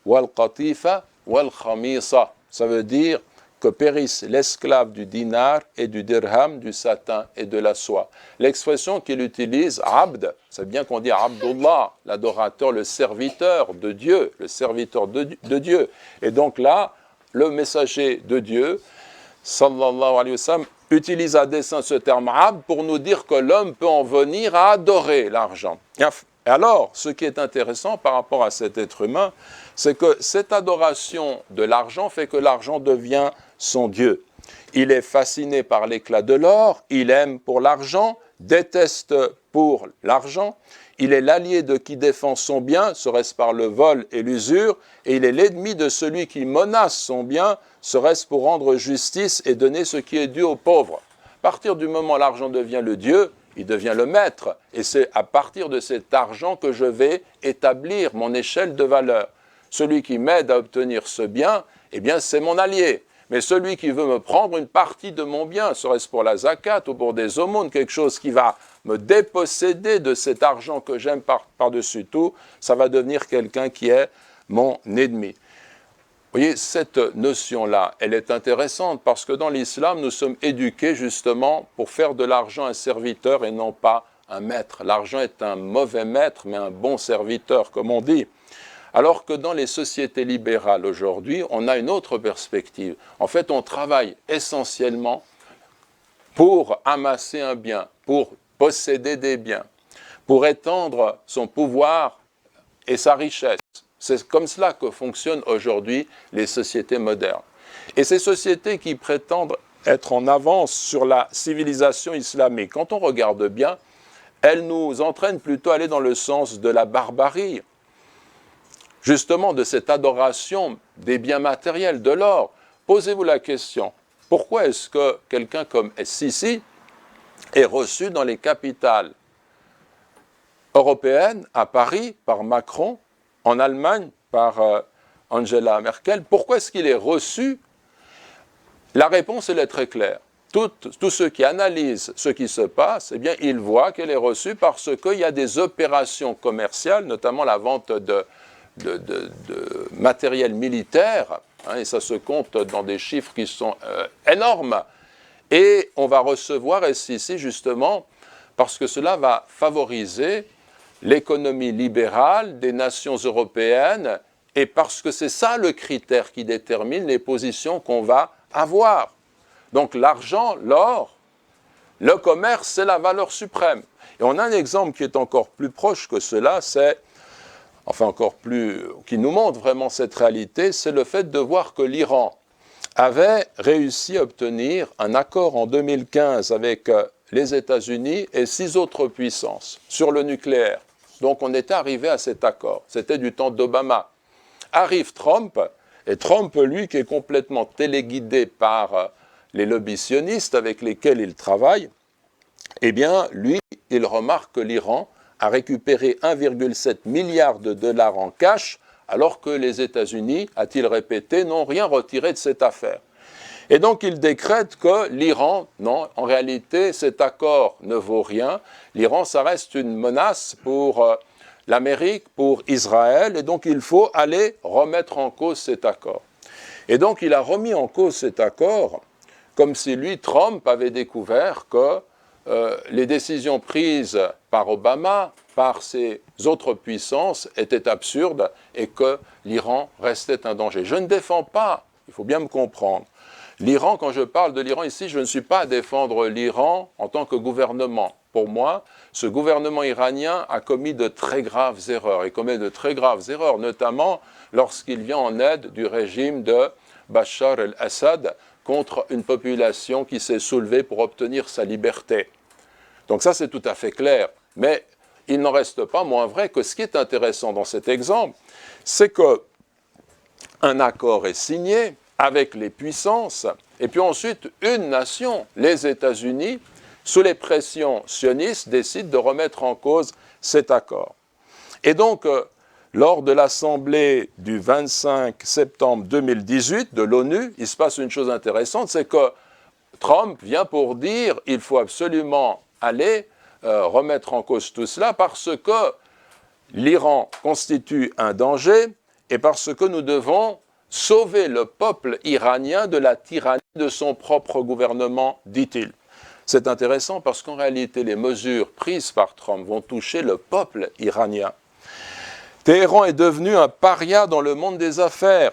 wal qatifa wal khamisa. Ça veut dire que périsse l'esclave du dinar et du dirham, du satin et de la soie. L'expression qu'il utilise, abd, c'est bien qu'on dit Abdullah, l'adorateur, le serviteur de Dieu, le serviteur de Dieu. Et donc là, le messager de Dieu, sallallahu alayhi wa sallam, utilise à dessein ce terme abd pour nous dire que l'homme peut en venir à adorer l'argent. Et alors, ce qui est intéressant par rapport à cet être humain, c'est que cette adoration de l'argent fait que l'argent devient son Dieu. Il est fasciné par l'éclat de l'or, il aime pour l'argent, déteste pour l'argent, il est l'allié de qui défend son bien, serait-ce par le vol et l'usure, et il est l'ennemi de celui qui menace son bien, serait-ce pour rendre justice et donner ce qui est dû aux pauvres. À partir du moment où l'argent devient le Dieu, il devient le maître, et c'est à partir de cet argent que je vais établir mon échelle de valeur. Celui qui m'aide à obtenir ce bien, eh bien c'est mon allié. mais celui qui veut me prendre une partie de mon bien, serait-ce pour la zakat ou pour des aumônes, quelque chose qui va me déposséder de cet argent que j'aime par-dessus tout, ça va devenir quelqu'un qui est mon ennemi. Vous voyez, cette notion-là, elle est intéressante parce que dans l'islam, nous sommes éduqués justement pour faire de l'argent un serviteur et non pas un maître. L'argent est un mauvais maître, mais un bon serviteur, comme on dit. Alors que dans les sociétés libérales aujourd'hui, on a une autre perspective. En fait, on travaille essentiellement pour amasser un bien, pour posséder des biens, pour étendre son pouvoir et sa richesse. C'est comme cela que fonctionnent aujourd'hui les sociétés modernes. Et ces sociétés qui prétendent être en avance sur la civilisation islamique, quand on regarde bien, elles nous entraînent plutôt à aller dans le sens de la barbarie, justement de cette adoration des biens matériels, de l'or. Posez-vous la question, pourquoi est-ce que quelqu'un comme Sisi est reçu dans les capitales européennes, à Paris, par Macron, en Allemagne, par Angela Merkel? Pourquoi est-ce qu'il est reçu? La réponse, elle est très claire. Tous ceux qui analysent ce qui se passe, eh bien, ils voient qu'elle est reçue parce qu'il y a des opérations commerciales, notamment la vente de matériel militaire, hein, et ça se compte dans des chiffres qui sont énormes. Et on va recevoir ici, justement, parce que cela va favoriser l'économie libérale des nations européennes, et parce que c'est ça le critère qui détermine les positions qu'on va avoir. Donc l'argent, l'or, le commerce, c'est la valeur suprême. Et on a un exemple qui est encore plus proche que cela, qui nous montre vraiment cette réalité, c'est le fait de voir que l'Iran avait réussi à obtenir un accord en 2015 avec les États-Unis et 6 autres puissances sur le nucléaire. Donc on était arrivé à cet accord. C'était du temps d'Obama. Arrive Trump, et Trump, lui, qui est complètement téléguidé par les lobbies sionistes avec lesquels il travaille, eh bien, lui, il remarque que l'Iran a récupéré 1,7 milliard de dollars en cash, alors que les États-Unis, a-t-il répété, n'ont rien retiré de cette affaire. Et donc, il décrète que l'Iran, non, en réalité, cet accord ne vaut rien. L'Iran, ça reste une menace pour l'Amérique, pour Israël, et donc il faut aller remettre en cause cet accord. Et donc, il a remis en cause cet accord, comme si lui, Trump, avait découvert que les décisions prises par Obama, par ces autres puissances, étaient absurdes et que l'Iran restait un danger. Je ne défends pas, il faut bien me comprendre. L'Iran, quand je parle de l'Iran ici, je ne suis pas à défendre l'Iran en tant que gouvernement. Pour moi, ce gouvernement iranien a commis de très graves erreurs, et commet de très graves erreurs, notamment lorsqu'il vient en aide du régime de Bachar el-Assad contre une population qui s'est soulevée pour obtenir sa liberté. Donc ça, c'est tout à fait clair. Mais il n'en reste pas moins vrai que ce qui est intéressant dans cet exemple, c'est qu'un accord est signé avec les puissances, et puis ensuite, une nation, les États-Unis, sous les pressions sionistes, décide de remettre en cause cet accord. Et donc, lors de l'Assemblée du 25 septembre 2018 de l'ONU, il se passe une chose intéressante, c'est que Trump vient pour dire qu'il faut absolument aller remettre en cause tout cela parce que l'Iran constitue un danger et parce que nous devons sauver le peuple iranien de la tyrannie de son propre gouvernement, dit-il. C'est intéressant parce qu'en réalité, les mesures prises par Trump vont toucher le peuple iranien. Téhéran est devenu un paria dans le monde des affaires.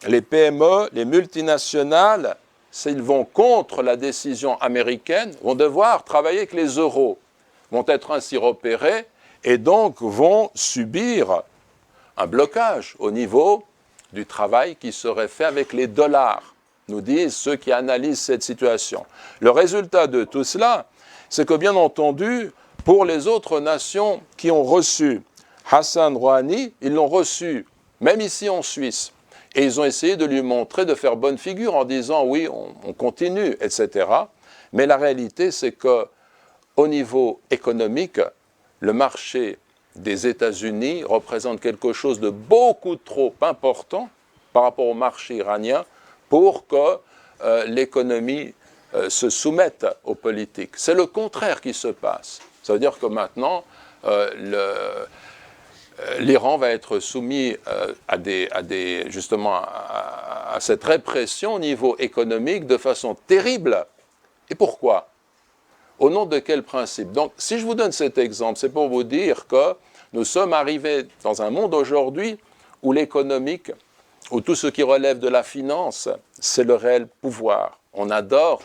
Les PME, les multinationales, s'ils vont contre la décision américaine, vont devoir travailler avec les euros, vont être ainsi repérés et donc vont subir un blocage au niveau du travail qui serait fait avec les dollars, nous disent ceux qui analysent cette situation. Le résultat de tout cela, c'est que bien entendu, pour les autres nations qui ont reçu Hassan Rouhani, ils l'ont reçu, même ici en Suisse, et ils ont essayé de lui montrer, de faire bonne figure en disant oui, on continue, etc. Mais la réalité, c'est qu'au niveau économique, le marché des États-Unis représente quelque chose de beaucoup trop important par rapport au marché iranien pour que l'économie se soumette aux politiques. C'est le contraire qui se passe. Ça veut dire que maintenant, l'Iran va être soumis justement à cette répression au niveau économique de façon terrible. Et pourquoi ? Au nom de quel principe ? Donc, si je vous donne cet exemple, c'est pour vous dire que nous sommes arrivés dans un monde aujourd'hui où l'économique, où tout ce qui relève de la finance, c'est le réel pouvoir. On adore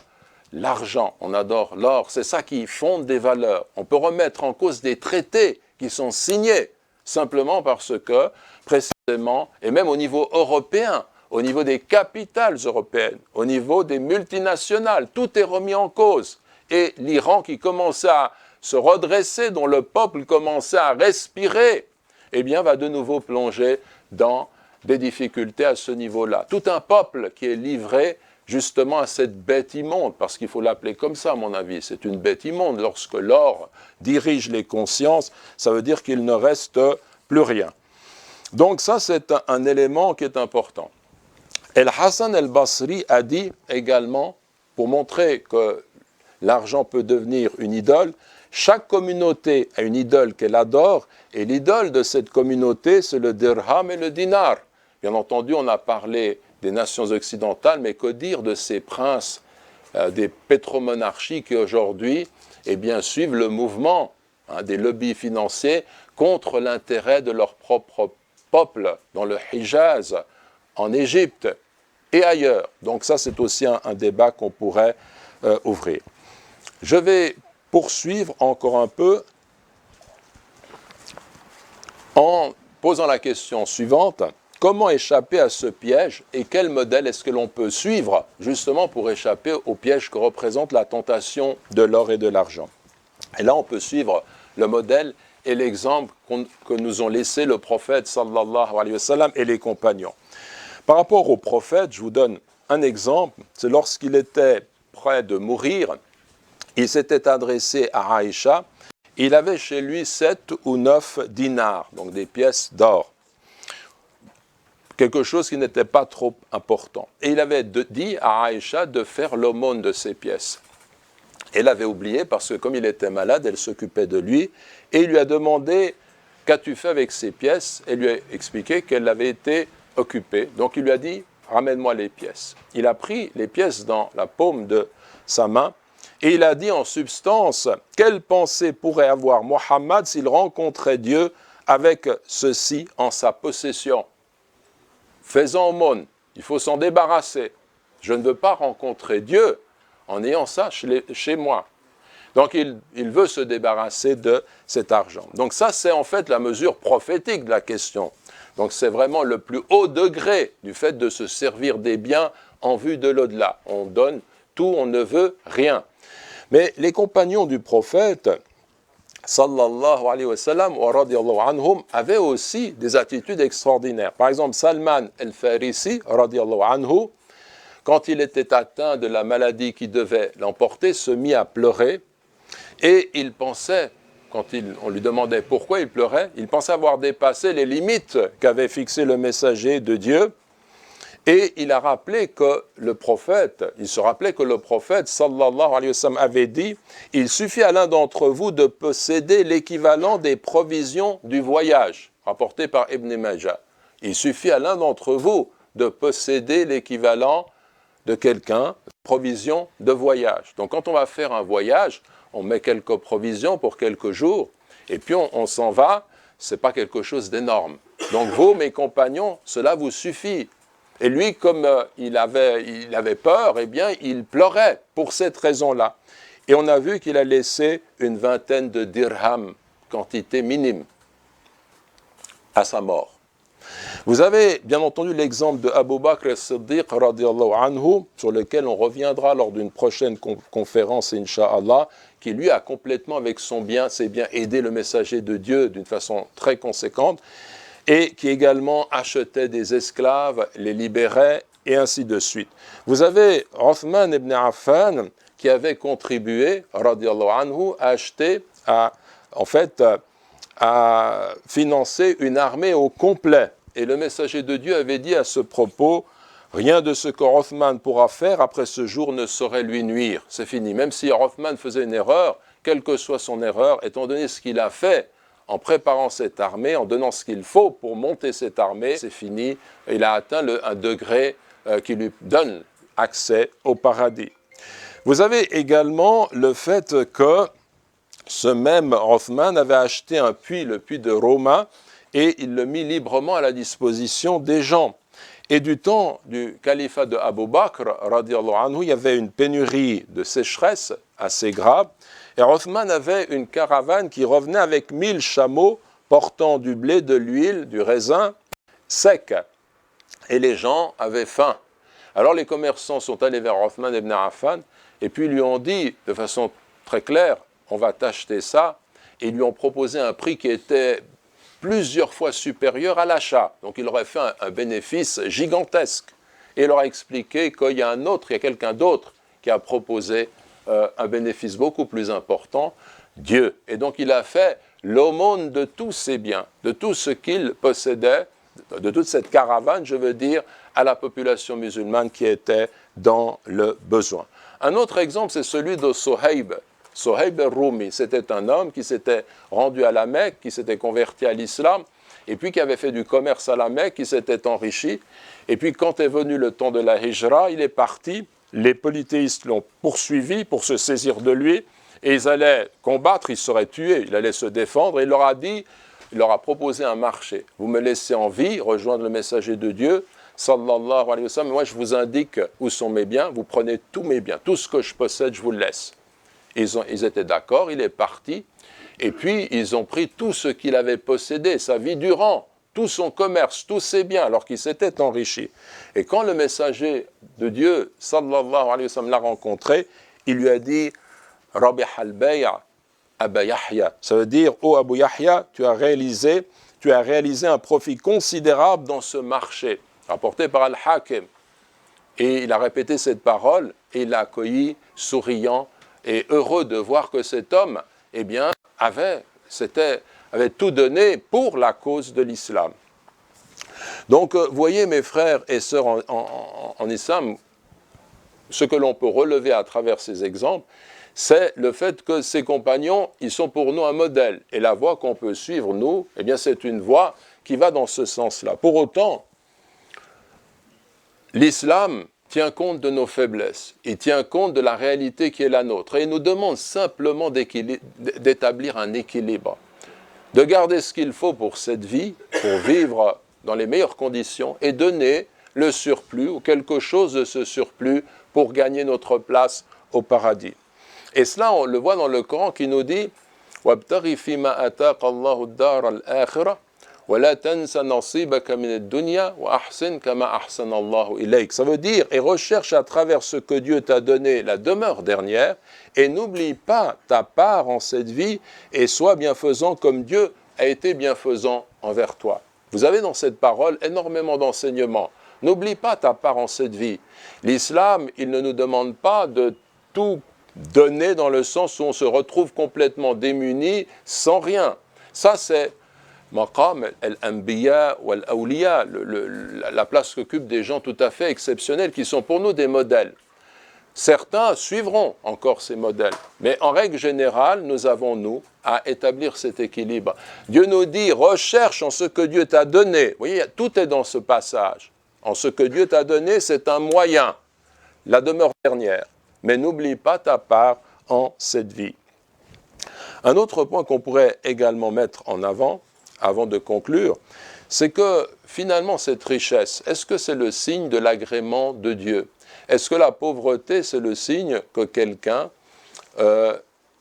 l'argent, on adore l'or, c'est ça qui fonde des valeurs. On peut remettre en cause des traités qui sont signés simplement parce que, précisément, et même au niveau européen, au niveau des capitales européennes, au niveau des multinationales, tout est remis en cause. Et l'Iran qui commençait à se redresser, dont le peuple commençait à respirer, eh bien, va de nouveau plonger dans des difficultés à ce niveau-là. Tout un peuple qui est livré justement à cette bête immonde, parce qu'il faut l'appeler comme ça, à mon avis, c'est une bête immonde. Lorsque l'or dirige les consciences, ça veut dire qu'il ne reste plus rien. Donc ça, c'est un élément qui est important. El-Hassan el-Basri a dit également, pour montrer que l'argent peut devenir une idole, chaque communauté a une idole qu'elle adore, et l'idole de cette communauté, c'est le dirham et le dinar. Bien entendu, on a parlé des nations occidentales, mais que dire de ces princes des pétromonarchies qui aujourd'hui suivent le mouvement des lobbies financiers contre l'intérêt de leur propre peuple dans le Hijaz, en Égypte et ailleurs. Donc ça, c'est aussi un débat qu'on pourrait ouvrir. Je vais poursuivre encore un peu en posant la question suivante. Comment échapper à ce piège et quel modèle est-ce que l'on peut suivre justement pour échapper au piège que représente la tentation de l'or et de l'argent? Et là, on peut suivre le modèle et l'exemple que nous ont laissé le prophète sallallahu alayhi wa sallam et les compagnons. Par rapport au prophète, je vous donne un exemple. C'est lorsqu'il était près de mourir, il s'était adressé à Aïcha. Il avait chez lui 7 ou 9 dinars, donc des pièces d'or. Quelque chose qui n'était pas trop important. Et il avait dit à Aïcha de faire l'aumône de ces pièces. Elle avait oublié parce que comme il était malade, elle s'occupait de lui. Et il lui a demandé « Qu'as-tu fait avec ces pièces ?» Elle lui a expliqué qu'elle avait été occupée. Donc il lui a dit « Ramène-moi les pièces ». Il a pris les pièces dans la paume de sa main. Et il a dit en substance, quelle pensée pourrait avoir Mohammed s'il rencontrait Dieu avec ceci en sa possession? Fais-en aumône, il faut s'en débarrasser. Je ne veux pas rencontrer Dieu en ayant ça chez moi. Donc il veut se débarrasser de cet argent. Donc ça, c'est en fait la mesure prophétique de la question. Donc c'est vraiment le plus haut degré du fait de se servir des biens en vue de l'au-delà. On donne tout, on ne veut rien. Mais les compagnons du prophète, sallallahu alayhi wa sallam, wa radiyallahu anhum, avaient aussi des attitudes extraordinaires. Par exemple, Salman el-Farisi, radiyallahu anhu, quand il était atteint de la maladie qui devait l'emporter, se mit à pleurer. Et il pensait, quand on lui demandait pourquoi il pleurait, il pensait avoir dépassé les limites qu'avait fixées le messager de Dieu. Et il a rappelé que le prophète, sallallahu alayhi wa sallam, avait dit « Il suffit à l'un d'entre vous de posséder l'équivalent des provisions du voyage », rapporté par Ibn Majah. Il suffit à l'un d'entre vous de posséder l'équivalent de quelqu'un, provisions de voyage. Donc quand on va faire un voyage, on met quelques provisions pour quelques jours, et puis on s'en va, ce n'est pas quelque chose d'énorme. Donc vous, mes compagnons, cela vous suffit. Et lui, comme il avait peur, eh bien, il pleurait pour cette raison-là. Et on a vu qu'il a laissé une 20aine de dirhams, quantité minime, à sa mort. Vous avez bien entendu l'exemple de Abu Bakr as-Siddiq, radiyallahu anhu, sur lequel on reviendra lors d'une prochaine conférence, Inch'Allah, qui lui a complètement, avec ses biens, aidé le messager de Dieu d'une façon très conséquente, et qui également achetait des esclaves, les libérait, et ainsi de suite. Vous avez Othman ibn Affan, qui avait contribué, radiyallahu anhu, à acheter, à financer une armée au complet. Et le messager de Dieu avait dit à ce propos, Rien de ce que Othman pourra faire après ce jour ne saurait lui nuire. C'est fini. Même si Othman faisait une erreur, quelle que soit son erreur, étant donné ce qu'il a fait en préparant cette armée, en donnant ce qu'il faut pour monter cette armée, c'est fini. Il a atteint un degré qui lui donne accès au paradis. Vous avez également le fait que ce même Othman avait acheté un puits, le puits de Roma, et il le mit librement à la disposition des gens. Et du temps du califat de Abu Bakr, radiallahu anhu, il y avait une pénurie de sécheresse assez grave. Et Othman avait une caravane qui revenait avec 1000 chameaux portant du blé, de l'huile, du raisin sec. Et les gens avaient faim. Alors les commerçants sont allés vers Othman ibn Affan et puis lui ont dit de façon très claire, on va t'acheter ça. Et ils lui ont proposé un prix qui était plusieurs fois supérieur à l'achat. Donc il aurait fait un bénéfice gigantesque. Et il leur a expliqué qu'il y a quelqu'un d'autre qui a proposé un bénéfice beaucoup plus important, Dieu. Et donc il a fait l'aumône de tous ses biens, de tout ce qu'il possédait, de toute cette caravane, je veux dire, à la population musulmane qui était dans le besoin. Un autre exemple, c'est celui de Sohaib. Sohaib al-Rumi, c'était un homme qui s'était rendu à la Mecque, qui s'était converti à l'islam, et puis qui avait fait du commerce à la Mecque, qui s'était enrichi. Et puis quand est venu le temps de la hijra, il est parti, les polythéistes l'ont poursuivi pour se saisir de lui, et ils allaient combattre, il serait tué, il allait se défendre, et il leur a proposé un marché. Vous me laissez en vie, rejoindre le messager de Dieu, sallallahu alayhi wa sallam, moi je vous indique où sont mes biens, vous prenez tous mes biens, tout ce que je possède, je vous le laisse. Ils étaient d'accord, il est parti, et puis ils ont pris tout ce qu'il avait possédé, sa vie durant, tout son commerce, tous ses biens, alors qu'il s'était enrichi. Et quand le messager de Dieu, sallallahu alayhi wa sallam, l'a rencontré, il lui a dit « Rabih al-Bay' Aba Yahya ». Ça veut dire « Oh Abu Yahya, tu as réalisé un profit considérable dans ce marché », rapporté par Al-Hakim. Et il a répété cette parole, et il l'a accueilli souriant, et heureux de voir que cet homme, eh bien, avait tout donné pour la cause de l'islam. Donc, voyez mes frères et sœurs en islam, ce que l'on peut relever à travers ces exemples, c'est le fait que ces compagnons, ils sont pour nous un modèle. Et la voie qu'on peut suivre, nous, eh bien, c'est une voie qui va dans ce sens-là. Pour autant, l'islam tient compte de nos faiblesses, il tient compte de la réalité qui est la nôtre, et il nous demande simplement d'établir un équilibre, de garder ce qu'il faut pour cette vie, pour vivre dans les meilleures conditions, et donner le surplus, ou quelque chose de ce surplus, pour gagner notre place au paradis. Et cela, on le voit dans le Coran qui nous dit « وَابْتَغِ فِي مَا أَتَاقَ اللَّهُ الدَّارَ الْآخِرَةَ وَلَا تَنْسَ نَصِيبَكَ مِنَ الدُّنْيَا وَأَحْسِنْ كَمَا أَحْسَنَ اللَّهُ إِلَيْكَ » Ça veut dire, et recherche à travers ce que Dieu t'a donné la demeure dernière, et n'oublie pas ta part en cette vie, et sois bienfaisant comme Dieu a été bienfaisant envers toi. Vous avez dans cette parole énormément d'enseignements. N'oublie pas ta part en cette vie. L'islam, il ne nous demande pas de tout donner dans le sens où on se retrouve complètement démuni, sans rien. Ça, c'est maqam al-anbiya wal-awliya, la place qu'occupent des gens tout à fait exceptionnels qui sont pour nous des modèles. Certains suivront encore ces modèles, mais en règle générale, nous avons, nous, à établir cet équilibre. Dieu nous dit, recherche en ce que Dieu t'a donné. Vous voyez, tout est dans ce passage. En ce que Dieu t'a donné, c'est un moyen, la demeure dernière. Mais n'oublie pas ta part en cette vie. Un autre point qu'on pourrait également mettre en avant de conclure, c'est que finalement cette richesse, est-ce que c'est le signe de l'agrément de Dieu? Est-ce que la pauvreté, c'est le signe que quelqu'un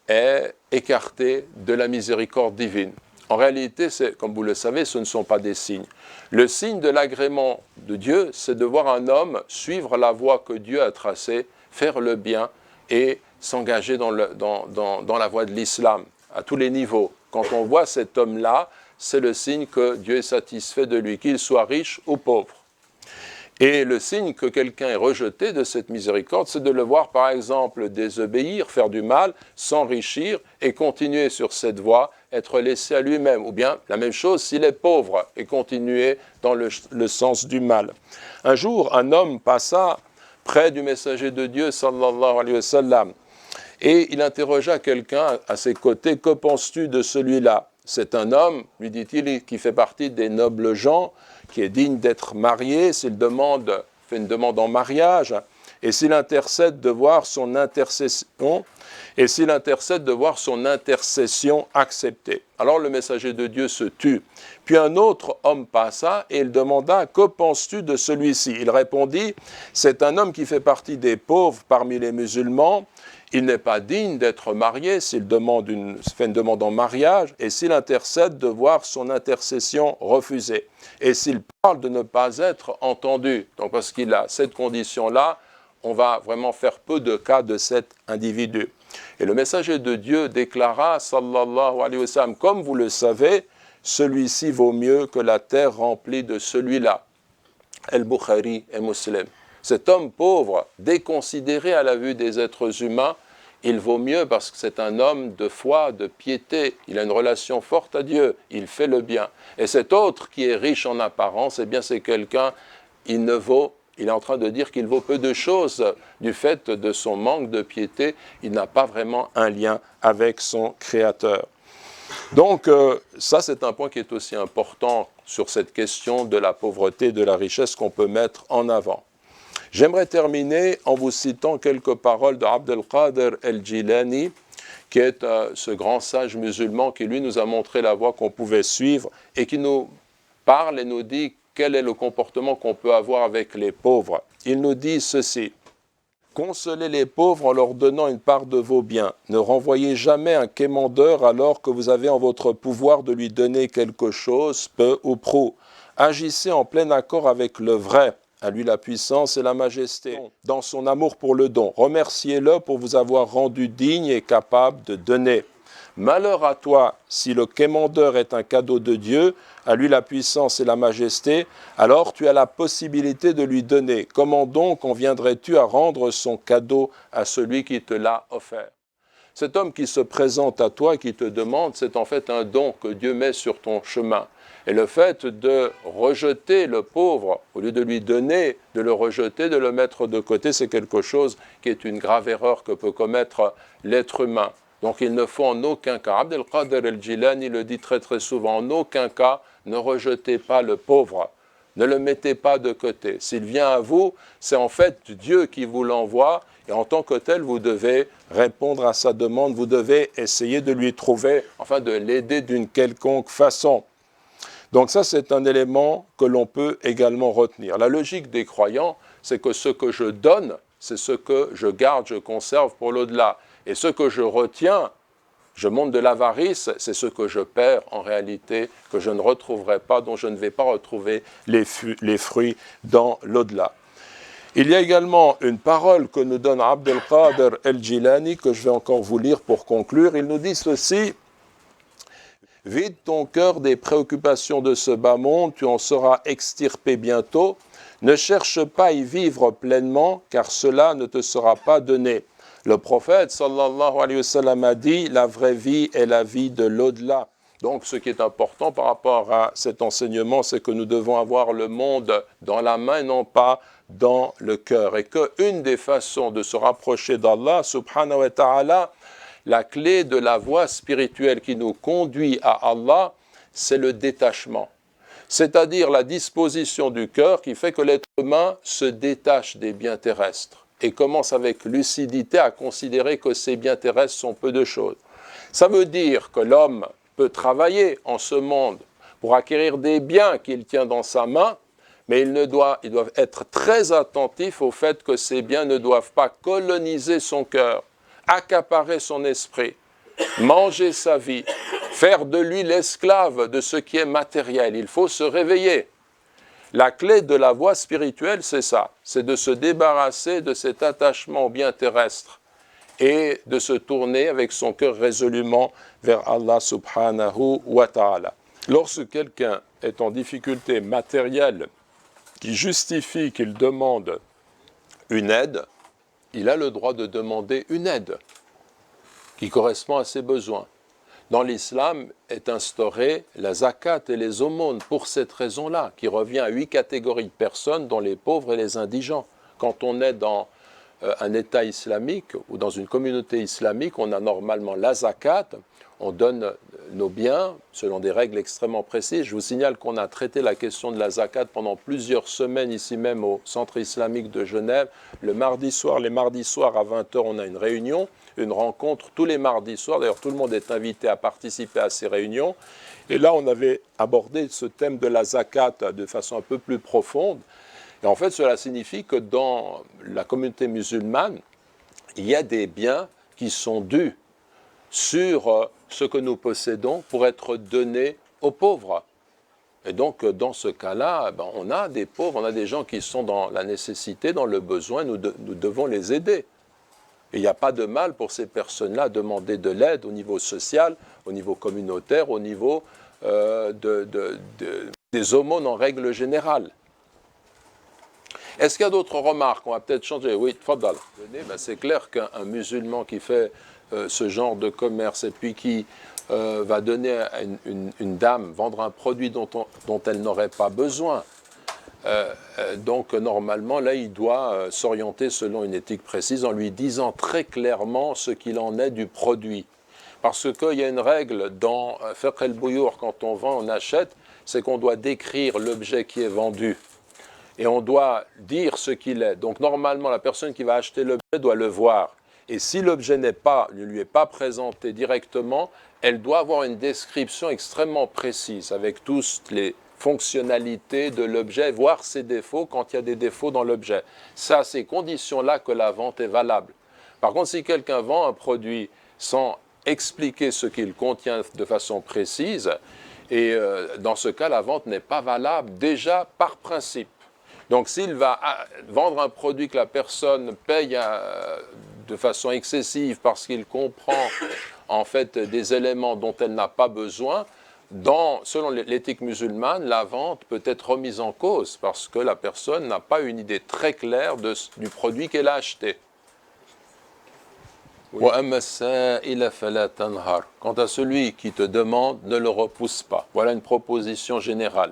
est écarté de la miséricorde divine? En réalité, comme vous le savez, ce ne sont pas des signes. Le signe de l'agrément de Dieu, c'est de voir un homme suivre la voie que Dieu a tracée, faire le bien et s'engager dans la voie de l'islam, à tous les niveaux. Quand on voit cet homme-là, c'est le signe que Dieu est satisfait de lui, qu'il soit riche ou pauvre. Et le signe que quelqu'un est rejeté de cette miséricorde, c'est de le voir par exemple désobéir, faire du mal, s'enrichir et continuer sur cette voie, être laissé à lui-même. Ou bien la même chose s'il est pauvre et continuer dans le sens du mal. Un jour, un homme passa près du messager de Dieu, sallallahu alayhi wa sallam, et il interrogea quelqu'un à ses côtés, « Que penses-tu de celui-là » C'est un homme, lui dit-il, qui fait partie des nobles gens, qui est digne d'être marié, s'il fait une demande en mariage, et s'il intercède de voir son intercession, acceptée. Alors le messager de Dieu se tut. Puis un autre homme passa et il demanda, « Que penses-tu de celui-ci » Il répondit, « C'est un homme qui fait partie des pauvres parmi les musulmans. Il n'est pas digne d'être marié s'il fait une demande en mariage et s'il intercède de voir son intercession refusée. Et s'il parle de ne pas être entendu. » Donc parce qu'il a cette condition-là, on va vraiment faire peu de cas de cet individu. Et le messager de Dieu déclara, sallallahu alayhi wa sallam, « Comme vous le savez, celui-ci vaut mieux que la terre remplie de celui-là. » Al-Bukhari et Muslim. Cet homme pauvre, déconsidéré à la vue des êtres humains, il vaut mieux parce que c'est un homme de foi, de piété, il a une relation forte à Dieu, il fait le bien. Et cet autre qui est riche en apparence, eh bien c'est quelqu'un, il est en train de dire qu'il vaut peu de choses du fait de son manque de piété, il n'a pas vraiment un lien avec son Créateur. Donc ça c'est un point qui est aussi important sur cette question de la pauvreté et de la richesse qu'on peut mettre en avant. J'aimerais terminer en vous citant quelques paroles de Abd al-Qadir al-Jilani, qui est ce grand sage musulman qui, lui, nous a montré la voie qu'on pouvait suivre et qui nous parle et nous dit quel est le comportement qu'on peut avoir avec les pauvres. Il nous dit ceci, « Consolez les pauvres en leur donnant une part de vos biens. Ne renvoyez jamais un quémandeur alors que vous avez en votre pouvoir de lui donner quelque chose, peu ou prou. Agissez en plein accord avec le vrai. À lui la puissance et la majesté, dans son amour pour le don. Remerciez-le pour vous avoir rendu digne et capable de donner. Malheur à toi, si le quémandeur est un cadeau de Dieu, à lui la puissance et la majesté, alors tu as la possibilité de lui donner. Comment donc en viendrais-tu à rendre son cadeau à celui qui te l'a offert ?» Cet homme qui se présente à toi, qui te demande, c'est en fait un don que Dieu met sur ton chemin. Et le fait de rejeter le pauvre, au lieu de lui donner, de le rejeter, de le mettre de côté, c'est quelque chose qui est une grave erreur que peut commettre l'être humain. Donc il ne faut en aucun cas, Abd al-Qadir al-Jilani le dit très très souvent, en aucun cas ne rejetez pas le pauvre, ne le mettez pas de côté. S'il vient à vous, c'est en fait Dieu qui vous l'envoie et en tant que tel, vous devez répondre à sa demande, vous devez essayer de lui trouver, enfin de l'aider d'une quelconque façon. Donc ça, c'est un élément que l'on peut également retenir. La logique des croyants, c'est que ce que je donne, c'est ce que je garde, je conserve pour l'au-delà. Et ce que je retiens, je monte de l'avarice, c'est ce que je perds en réalité, que je ne retrouverai pas, dont je ne vais pas retrouver les fruits dans l'au-delà. Il y a également une parole que nous donne Abd al-Qadir al-Jilani, que je vais encore vous lire pour conclure. Il nous dit ceci, « Vide ton cœur des préoccupations de ce bas monde, tu en seras extirpé bientôt. Ne cherche pas à y vivre pleinement, car cela ne te sera pas donné. » Le prophète, sallallahu alayhi wa sallam, a dit, « La vraie vie est la vie de l'au-delà. » Donc ce qui est important par rapport à cet enseignement, c'est que nous devons avoir le monde dans la main et non pas dans le cœur. Et qu'une des façons de se rapprocher d'Allah, subhanahu wa ta'ala, la clé de la voie spirituelle qui nous conduit à Allah, c'est le détachement. C'est-à-dire la disposition du cœur qui fait que l'être humain se détache des biens terrestres et commence avec lucidité à considérer que ces biens terrestres sont peu de choses. Ça veut dire que l'homme peut travailler en ce monde pour acquérir des biens qu'il tient dans sa main, mais il doit être très attentif au fait que ces biens ne doivent pas coloniser son cœur, accaparer son esprit, manger sa vie, faire de lui l'esclave de ce qui est matériel. Il faut se réveiller. La clé de la voie spirituelle, c'est ça, c'est de se débarrasser de cet attachement aux biens terrestres et de se tourner avec son cœur résolument vers Allah subhanahu wa ta'ala. Lorsque quelqu'un est en difficulté matérielle, qui justifie qu'il demande une aide, il a le droit de demander une aide qui correspond à ses besoins. Dans l'islam est instaurée la zakat et les aumônes pour cette raison-là, qui revient à 8 catégories de personnes, dont les pauvres et les indigents. Quand on est dans un État islamique ou dans une communauté islamique, on a normalement la zakat, on donne nos biens selon des règles extrêmement précises. Je vous signale qu'on a traité la question de la zakat pendant plusieurs semaines ici même au Centre islamique de Genève. Les mardis soirs à 20h, on a une réunion, une rencontre tous les mardis soirs. D'ailleurs, tout le monde est invité à participer à ces réunions. Et là, on avait abordé ce thème de la zakat de façon un peu plus profonde. Et en fait, cela signifie que dans la communauté musulmane, il y a des biens qui sont dus sur ce que nous possédons pour être donnés aux pauvres. Et donc, dans ce cas-là, on a des pauvres, on a des gens qui sont dans la nécessité, dans le besoin, nous devons les aider. Et il n'y a pas de mal pour ces personnes-là à demander de l'aide au niveau social, au niveau communautaire, au niveau des aumônes en règle générale. Est-ce qu'il y a d'autres remarques? On va peut-être changer. Oui, tfadal. C'est clair qu'un musulman qui fait ce genre de commerce et puis qui va donner à une dame, vendre un produit dont elle n'aurait pas besoin, donc normalement là il doit s'orienter selon une éthique précise en lui disant très clairement ce qu'il en est du produit. Parce qu'il y a une règle dans Fiqh al-Buyur, quand on vend, on achète, c'est qu'on doit décrire l'objet qui est vendu. Et on doit dire ce qu'il est. Donc normalement, la personne qui va acheter l'objet doit le voir. Et si l'objet ne lui est pas présenté directement, elle doit avoir une description extrêmement précise avec toutes les fonctionnalités de l'objet, voir ses défauts quand il y a des défauts dans l'objet. C'est à ces conditions-là que la vente est valable. Par contre, si quelqu'un vend un produit sans expliquer ce qu'il contient de façon précise, et dans ce cas, la vente n'est pas valable déjà par principe. Donc s'il va vendre un produit que la personne paye de façon excessive parce qu'il comprend en fait des éléments dont elle n'a pas besoin, selon l'éthique musulmane, la vente peut être remise en cause parce que la personne n'a pas une idée très claire du produit qu'elle a acheté. Oui. Quant à celui qui te demande, ne le repousse pas. Voilà une proposition générale.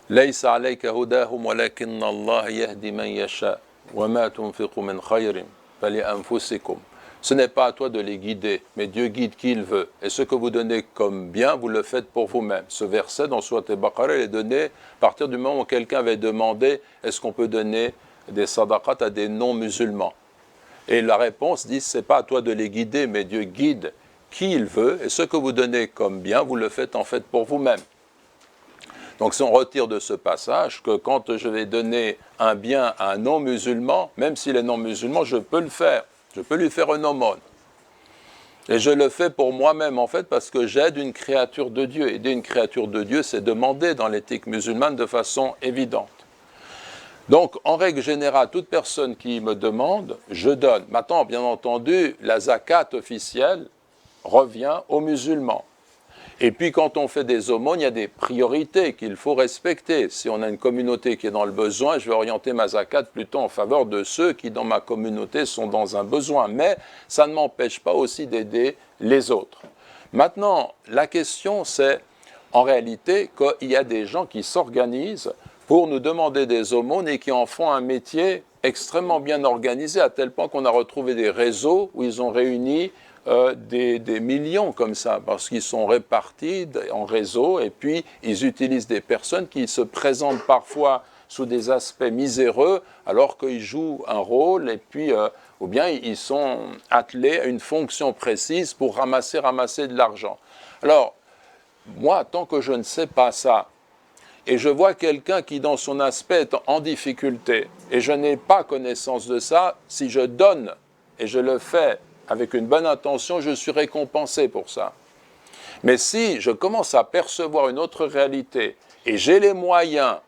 ليس عليك هداهم ولكن الله يهدي من يشاء وما تنفقوا من خير فلأنفسكم. Ce n'est pas à toi de les guider, mais Dieu guide qui il veut. Et ce que vous donnez comme bien, vous le faites pour vous-même. Ce verset dans Sourate Al-Baqarah est donné à partir du moment où quelqu'un avait demandé est-ce qu'on peut donner des sadaqat à des non-musulmans. Et la réponse dit c'est pas à toi de les guider, mais Dieu guide qui il veut. Et ce que vous donnez comme bien, vous le faites en fait pour vous-même. Donc si on retire de ce passage que quand je vais donner un bien à un non-musulman, même s'il est non-musulman, je peux le faire. Je peux lui faire une aumône. Et je le fais pour moi-même en fait parce que j'aide une créature de Dieu. Aider une créature de Dieu, c'est demandé dans l'éthique musulmane de façon évidente. Donc en règle générale, toute personne qui me demande, je donne. Maintenant, bien entendu, la zakat officielle revient aux musulmans. Et puis quand on fait des aumônes, il y a des priorités qu'il faut respecter. Si on a une communauté qui est dans le besoin, je vais orienter ma zakat plutôt en faveur de ceux qui dans ma communauté sont dans un besoin. Mais ça ne m'empêche pas aussi d'aider les autres. Maintenant, la question c'est en réalité qu'il y a des gens qui s'organisent pour nous demander des aumônes et qui en font un métier extrêmement bien organisé à tel point qu'on a retrouvé des réseaux où ils ont réuni des millions comme ça, parce qu'ils sont répartis en réseau et puis ils utilisent des personnes qui se présentent parfois sous des aspects miséreux alors qu'ils jouent un rôle et puis ou bien ils sont attelés à une fonction précise pour ramasser de l'argent. Alors, moi, tant que je ne sais pas ça, et je vois quelqu'un qui dans son aspect est en difficulté, et je n'ai pas connaissance de ça, si je donne et je le fais avec une bonne intention, je suis récompensé pour ça. Mais si je commence à percevoir une autre réalité et j'ai les moyens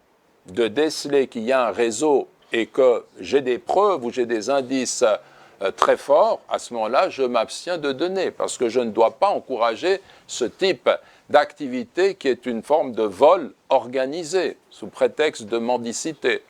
de déceler qu'il y a un réseau et que j'ai des preuves ou j'ai des indices très fort, à ce moment-là, je m'abstiens de donner, parce que je ne dois pas encourager ce type d'activité qui est une forme de vol organisé, sous prétexte de mendicité.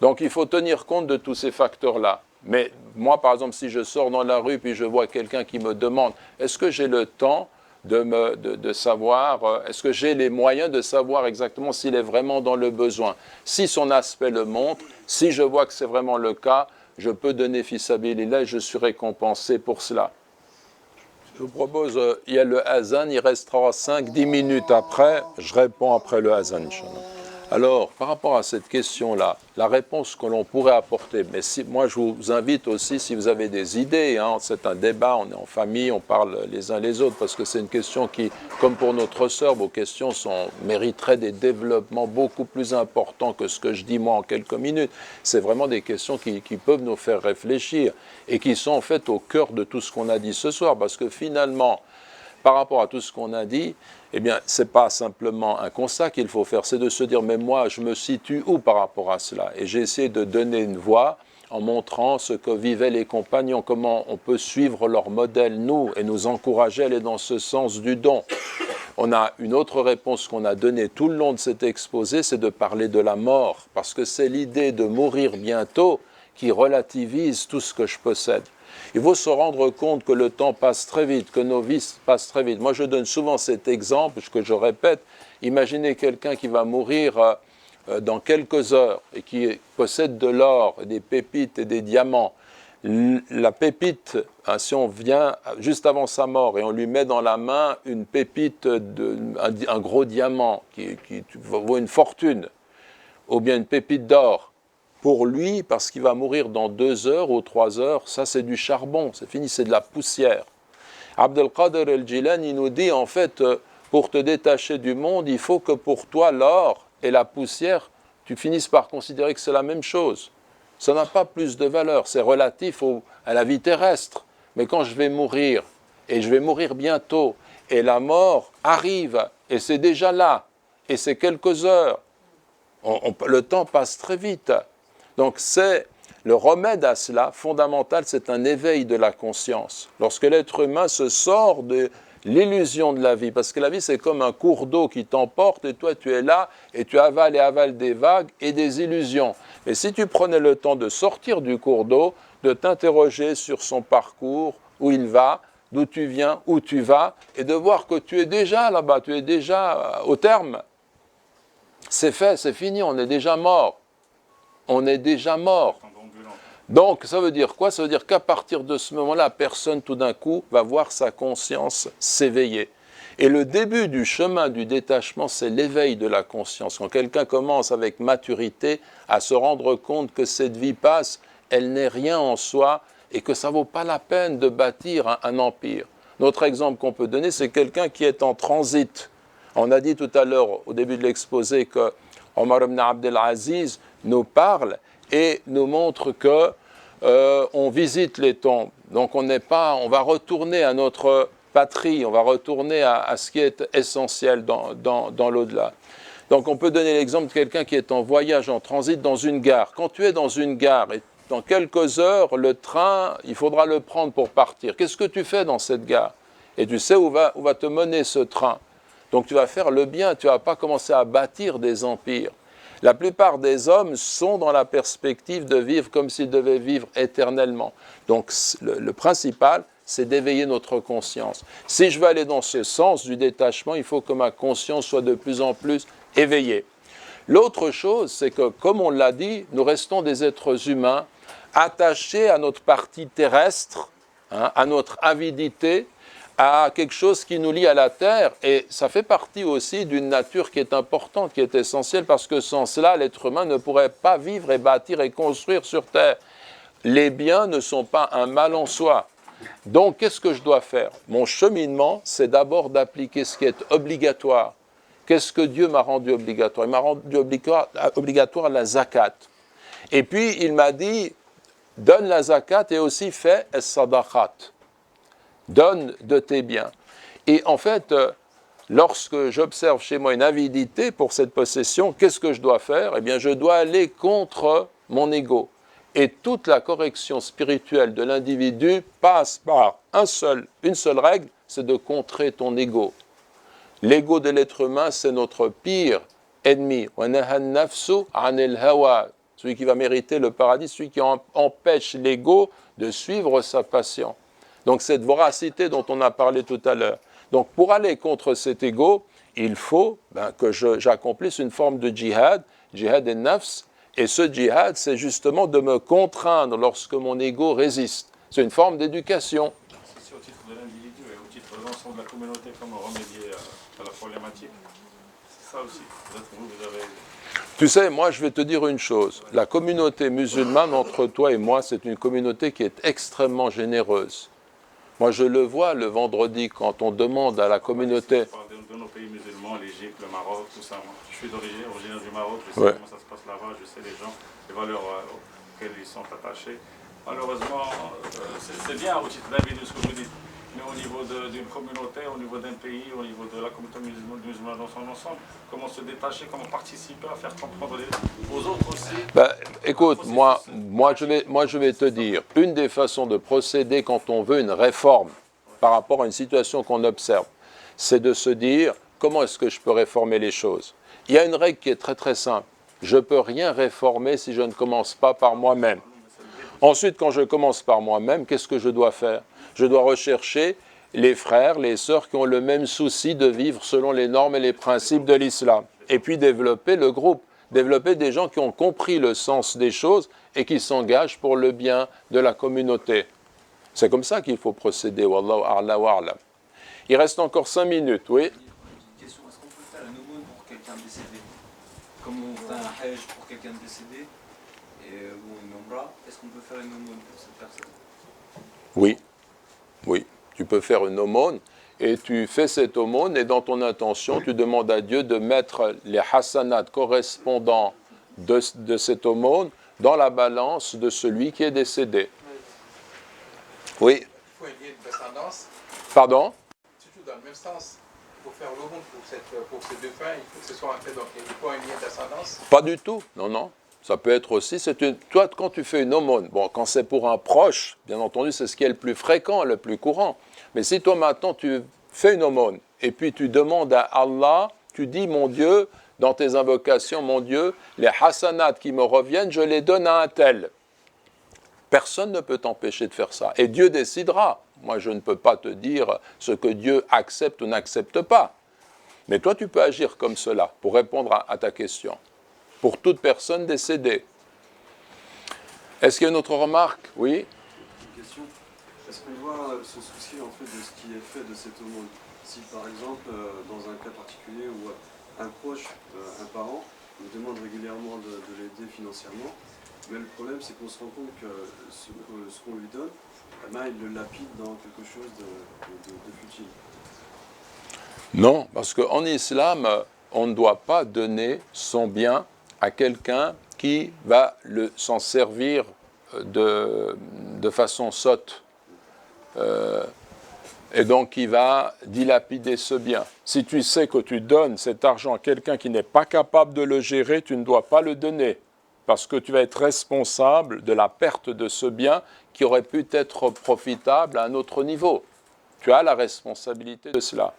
Donc il faut tenir compte de tous ces facteurs-là. Mais moi, par exemple, si je sors dans la rue puis je vois quelqu'un qui me demande « Est-ce que j'ai le temps de savoir, est-ce que j'ai les moyens de savoir exactement s'il est vraiment dans le besoin ?» Si son aspect le montre, si je vois que c'est vraiment le cas, je peux donner fissabilillah et je suis récompensé pour cela. Je vous propose, il y a le azan, il restera 5-10 minutes après, je réponds après le azan, Inch'Allah. Alors, par rapport à cette question-là, la réponse que l'on pourrait apporter, mais moi je vous invite aussi, si vous avez des idées, hein, c'est un débat, on est en famille, on parle les uns les autres, parce que c'est une question qui, comme pour notre sœur, vos questions mériteraient des développements beaucoup plus importants que ce que je dis moi en quelques minutes. C'est vraiment des questions qui peuvent nous faire réfléchir et qui sont en fait au cœur de tout ce qu'on a dit ce soir, parce que finalement, par rapport à tout ce qu'on a dit, eh bien, ce n'est pas simplement un constat qu'il faut faire, c'est de se dire, mais moi, je me situe où par rapport à cela? Et j'ai essayé de donner une voie en montrant ce que vivaient les compagnons, comment on peut suivre leur modèle, nous, et nous encourager à aller dans ce sens du don. On a une autre réponse qu'on a donnée tout le long de cet exposé, c'est de parler de la mort, parce que c'est l'idée de mourir bientôt qui relativise tout ce que je possède. Il faut se rendre compte que le temps passe très vite, que nos vies passent très vite. Moi, je donne souvent cet exemple, que je répète. Imaginez quelqu'un qui va mourir dans quelques heures et qui possède de l'or, des pépites et des diamants. La pépite, hein, si on vient juste avant sa mort et on lui met dans la main une pépite, un gros diamant qui vaut une fortune, ou bien une pépite d'or, pour lui, parce qu'il va mourir dans 2 heures ou 3 heures, ça c'est du charbon, c'est fini, c'est de la poussière. Abdelkader el-Jilani nous dit, en fait, pour te détacher du monde, il faut que pour toi, l'or et la poussière, tu finisses par considérer que c'est la même chose. Ça n'a pas plus de valeur, c'est relatif à la vie terrestre. Mais quand je vais mourir, et je vais mourir bientôt, et la mort arrive, et c'est déjà là, et c'est quelques heures, le temps passe très vite. Donc c'est le remède à cela, fondamental, c'est un éveil de la conscience. Lorsque l'être humain se sort de l'illusion de la vie, parce que la vie c'est comme un cours d'eau qui t'emporte et toi tu es là et tu avales et avales des vagues et des illusions. Mais si tu prenais le temps de sortir du cours d'eau, de t'interroger sur son parcours, où il va, d'où tu viens, où tu vas, et de voir que tu es déjà là-bas, tu es déjà au terme. C'est fait, c'est fini, on est déjà mort. On est déjà mort. Donc, ça veut dire quoi? Ça veut dire qu'à partir de ce moment-là, personne, tout d'un coup, va voir sa conscience s'éveiller. Et le début du chemin du détachement, c'est l'éveil de la conscience. Quand quelqu'un commence avec maturité à se rendre compte que cette vie passe, elle n'est rien en soi et que ça ne vaut pas la peine de bâtir un empire. Notre exemple qu'on peut donner, c'est quelqu'un qui est en transit. On a dit tout à l'heure, au début de l'exposé, que Omar ibn Abdelaziz nous parle et nous montre que on visite les tombes. Donc on va retourner à notre patrie, on va retourner à ce qui est essentiel dans l'au-delà. Donc on peut donner l'exemple de quelqu'un qui est en voyage, en transit dans une gare. Quand tu es dans une gare et dans quelques heures, le train, il faudra le prendre pour partir. Qu'est-ce que tu fais dans cette gare? Et tu sais où va te mener ce train. Donc tu vas faire le bien, tu ne vas pas commencer à bâtir des empires. La plupart des hommes sont dans la perspective de vivre comme s'ils devaient vivre éternellement. Donc le principal, c'est d'éveiller notre conscience. Si je veux aller dans ce sens du détachement, il faut que ma conscience soit de plus en plus éveillée. L'autre chose, c'est que, comme on l'a dit, nous restons des êtres humains attachés à notre partie terrestre, hein, à notre avidité, à quelque chose qui nous lie à la terre, et ça fait partie aussi d'une nature qui est importante, qui est essentielle, parce que sans cela, l'être humain ne pourrait pas vivre et bâtir et construire sur terre. Les biens ne sont pas un mal en soi. Donc, qu'est-ce que je dois faire? Mon cheminement, c'est d'abord d'appliquer ce qui est obligatoire. Qu'est-ce que Dieu m'a rendu obligatoire? Il m'a rendu obligatoire la zakat. Et puis, il m'a dit, donne la zakat et aussi fais as-sadaqat. Donne de tes biens. Et en fait, lorsque j'observe chez moi une avidité pour cette possession, qu'est-ce que je dois faire? Eh bien, je dois aller contre mon ego. Et toute la correction spirituelle de l'individu passe par une seule règle, c'est de contrer ton ego. L'ego de l'être humain, c'est notre pire ennemi. Celui qui va mériter le paradis, celui qui empêche l'ego de suivre sa passion. Donc cette voracité dont on a parlé tout à l'heure. Donc pour aller contre cet ego, il faut que j'accomplisse une forme de djihad et nafs, et ce djihad, c'est justement de me contraindre lorsque mon ego résiste. C'est une forme d'éducation. C'est au titre de l'individu et au titre de l'ensemble de la communauté, comment remédier à la problématique. C'est ça aussi. Peut-être vous avez... Tu sais, moi je vais te dire une chose. La communauté musulmane, entre toi et moi, c'est une communauté qui est extrêmement généreuse. Moi je le vois le vendredi quand on demande à la communauté... De nos pays musulmans, l'Égypte, le Maroc, tout ça. Moi, je suis originaire du Maroc, je sais comment ça se passe là-bas, je sais les gens, les valeurs auxquelles ils sont attachés. Malheureusement, c'est bien au titre d'un vidéo ce que vous dites, mais au niveau d'une communauté, au niveau d'un pays, au niveau de la communauté musulmane dans son ensemble, comment se détacher, comment participer à faire comprendre aux autres aussi. Écoute, moi je vais te dire, une des façons de procéder quand on veut une réforme par rapport à une situation qu'on observe, c'est de se dire, comment est-ce que je peux réformer les choses? Il y a une règle qui est très très simple. Je ne peux rien réformer si je ne commence pas par moi-même. Ensuite, quand je commence par moi-même, qu'est-ce que je dois faire? Je dois rechercher les frères, les sœurs qui ont le même souci de vivre selon les normes et les principes de l'islam. Et puis développer le groupe, développer des gens qui ont compris le sens des choses et qui s'engagent pour le bien de la communauté. C'est comme ça qu'il faut procéder. Wallahu a'la wa a'lam. Il reste encore 5 minutes, oui. Une question, est-ce qu'on peut faire une aumône pour quelqu'un décédé? Comme on fait un hajj pour quelqu'un décédé, ou une umrah, est-ce qu'on peut faire une aumône pour cette personne? Oui, oui. Tu peux faire une aumône et tu fais cette aumône et dans ton intention, tu demandes à Dieu de mettre les hasanats correspondants de cette aumône dans la balance de celui qui est décédé. Oui. Il faut un lien de descendance. Pardon? Dans le même sens, pour faire l'aumône pour ces deux fins, il faut que ce soit en fait, donc il faut un lien d'ascendance. Pas du tout, non, non. Ça peut être aussi, toi quand tu fais une aumône, bon, quand c'est pour un proche, bien entendu, c'est ce qui est le plus fréquent, le plus courant. Mais si toi maintenant tu fais une aumône, et puis tu demandes à Allah, tu dis, mon Dieu, dans tes invocations, mon Dieu, les hasanats qui me reviennent, je les donne à un tel. Personne ne peut t'empêcher de faire ça. Et Dieu décidera. Moi, je ne peux pas te dire ce que Dieu accepte ou n'accepte pas. Mais toi, tu peux agir comme cela pour répondre à ta question. Pour toute personne décédée. Est-ce qu'il y a une autre remarque? Oui? Une question. Est-ce qu'on doit se soucier en fait de ce qui est fait de cette aumône? Si par exemple, dans un cas particulier où un proche, un parent, nous demande régulièrement de l'aider financièrement, mais le problème c'est qu'on se rend compte que ce qu'on lui donne, il le lapide dans quelque chose de futile. Non, parce qu'en islam, on ne doit pas donner son bien à quelqu'un qui va s'en servir de façon sotte. Et donc qui va dilapider ce bien. Si tu sais que tu donnes cet argent à quelqu'un qui n'est pas capable de le gérer, tu ne dois pas le donner. Parce que tu vas être responsable de la perte de ce bien qui aurait pu être profitable à un autre niveau. Tu as la responsabilité de cela.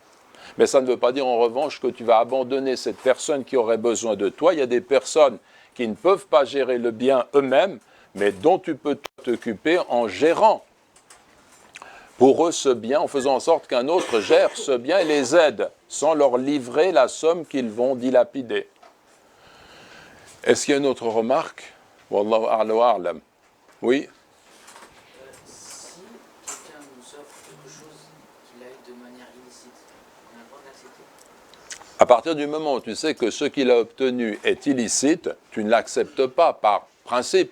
Mais ça ne veut pas dire en revanche que tu vas abandonner cette personne qui aurait besoin de toi. Il y a des personnes qui ne peuvent pas gérer le bien eux-mêmes, mais dont tu peux t'occuper en gérant pour eux ce bien, en faisant en sorte qu'un autre gère ce bien et les aide, sans leur livrer la somme qu'ils vont dilapider. Est-ce qu'il y a une autre remarque? Wallahu a'la wa a'lam. Oui? Si quelqu'un nous offre quelque chose qu'il a eu de manière illicite, on a le droit d'accepter? À partir du moment où tu sais que ce qu'il a obtenu est illicite, tu ne l'acceptes pas par principe.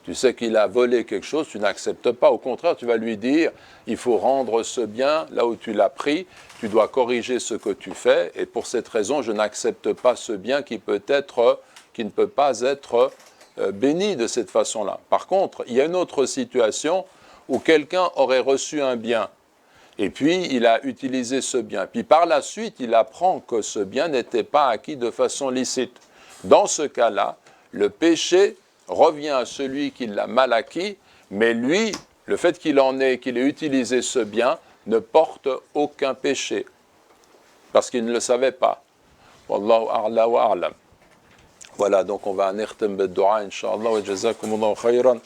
Tu sais qu'il a volé quelque chose, tu n'acceptes pas. Au contraire, tu vas lui dire, il faut rendre ce bien là où tu l'as pris, tu dois corriger ce que tu fais, et pour cette raison, je n'accepte pas ce bien qui ne peut pas être béni de cette façon-là. Par contre, il y a une autre situation où quelqu'un aurait reçu un bien, et puis il a utilisé ce bien. Puis par la suite, il apprend que ce bien n'était pas acquis de façon licite. Dans ce cas-là, le péché revient à celui qui l'a mal acquis, mais lui, le fait qu'il ait utilisé ce bien, ne porte aucun péché, parce qu'il ne le savait pas. Wallahu a'la wa a'lam. Voilà, donc on va نختم بالدعاء إن شاء الله وجزاكم الله خيرا.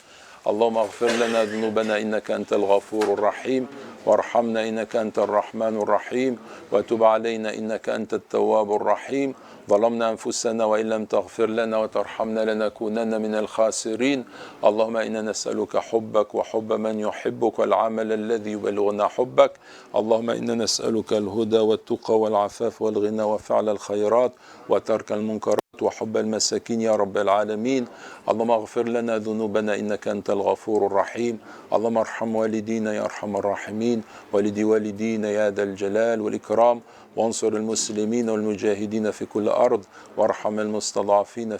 اللهم اغفر لنا ذنوبنا إنك أنت الغفور الرحيم وارحمنا إنك أنت الرحمن الرحيم وتب علينا إنك أنت التواب الرحيم. ظلمنا أنفسنا وإن لم تغفر لنا وترحمنا لنكونن من الخاسرين. اللهم إنا نسألك حبك وحب من يحبك والعمل الذي يبلغنا حبك. اللهم إنا نسألك الهدى والتقى والعفاف والغنى وفعل الخيرات وترك المنكرات وحب المساكين يا رب العالمين. اللهم اغفر لنا ذنوبنا إنك أنت الغفور الرحيم. اللهم ارحم والدينا يا أرحم الراحمين، والدي والدينا يا ذا الجلال والإكرام، وانصر المسلمين والمجاهدين في كل أرض، وارحم المستضعفين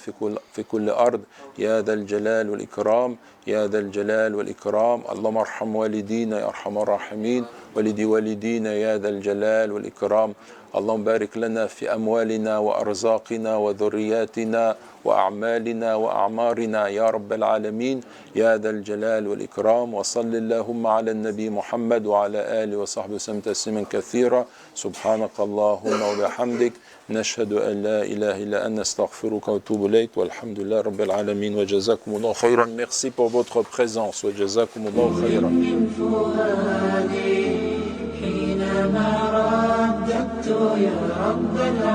في كل أرض يا ذا الجلال والإكرام يا ذا الجلال والإكرام. اللهم ارحم والدينا يا أرحم الراحمين، والدي والدينا يا ذا الجلال والإكرام. اللهم بارك لنا في أموالنا وأرزاقنا وذرياتنا وأعمالنا وأعمارنا يا رب العالمين يا ذا الجلال والإكرام. وصل اللهم على النبي محمد وعلى آله وصحبه وسلم تسليما كثيرا. سبحانك اللهم وبحمدك نشهد أن لا إله إلا أنت نستغفرك ونتوب إليك والحمد لله رب العالمين وجزاكم الله خيرا. Merci pour votre présence وجزاكم الله خيرا. من فؤادي حينما رددت يا رب العالمين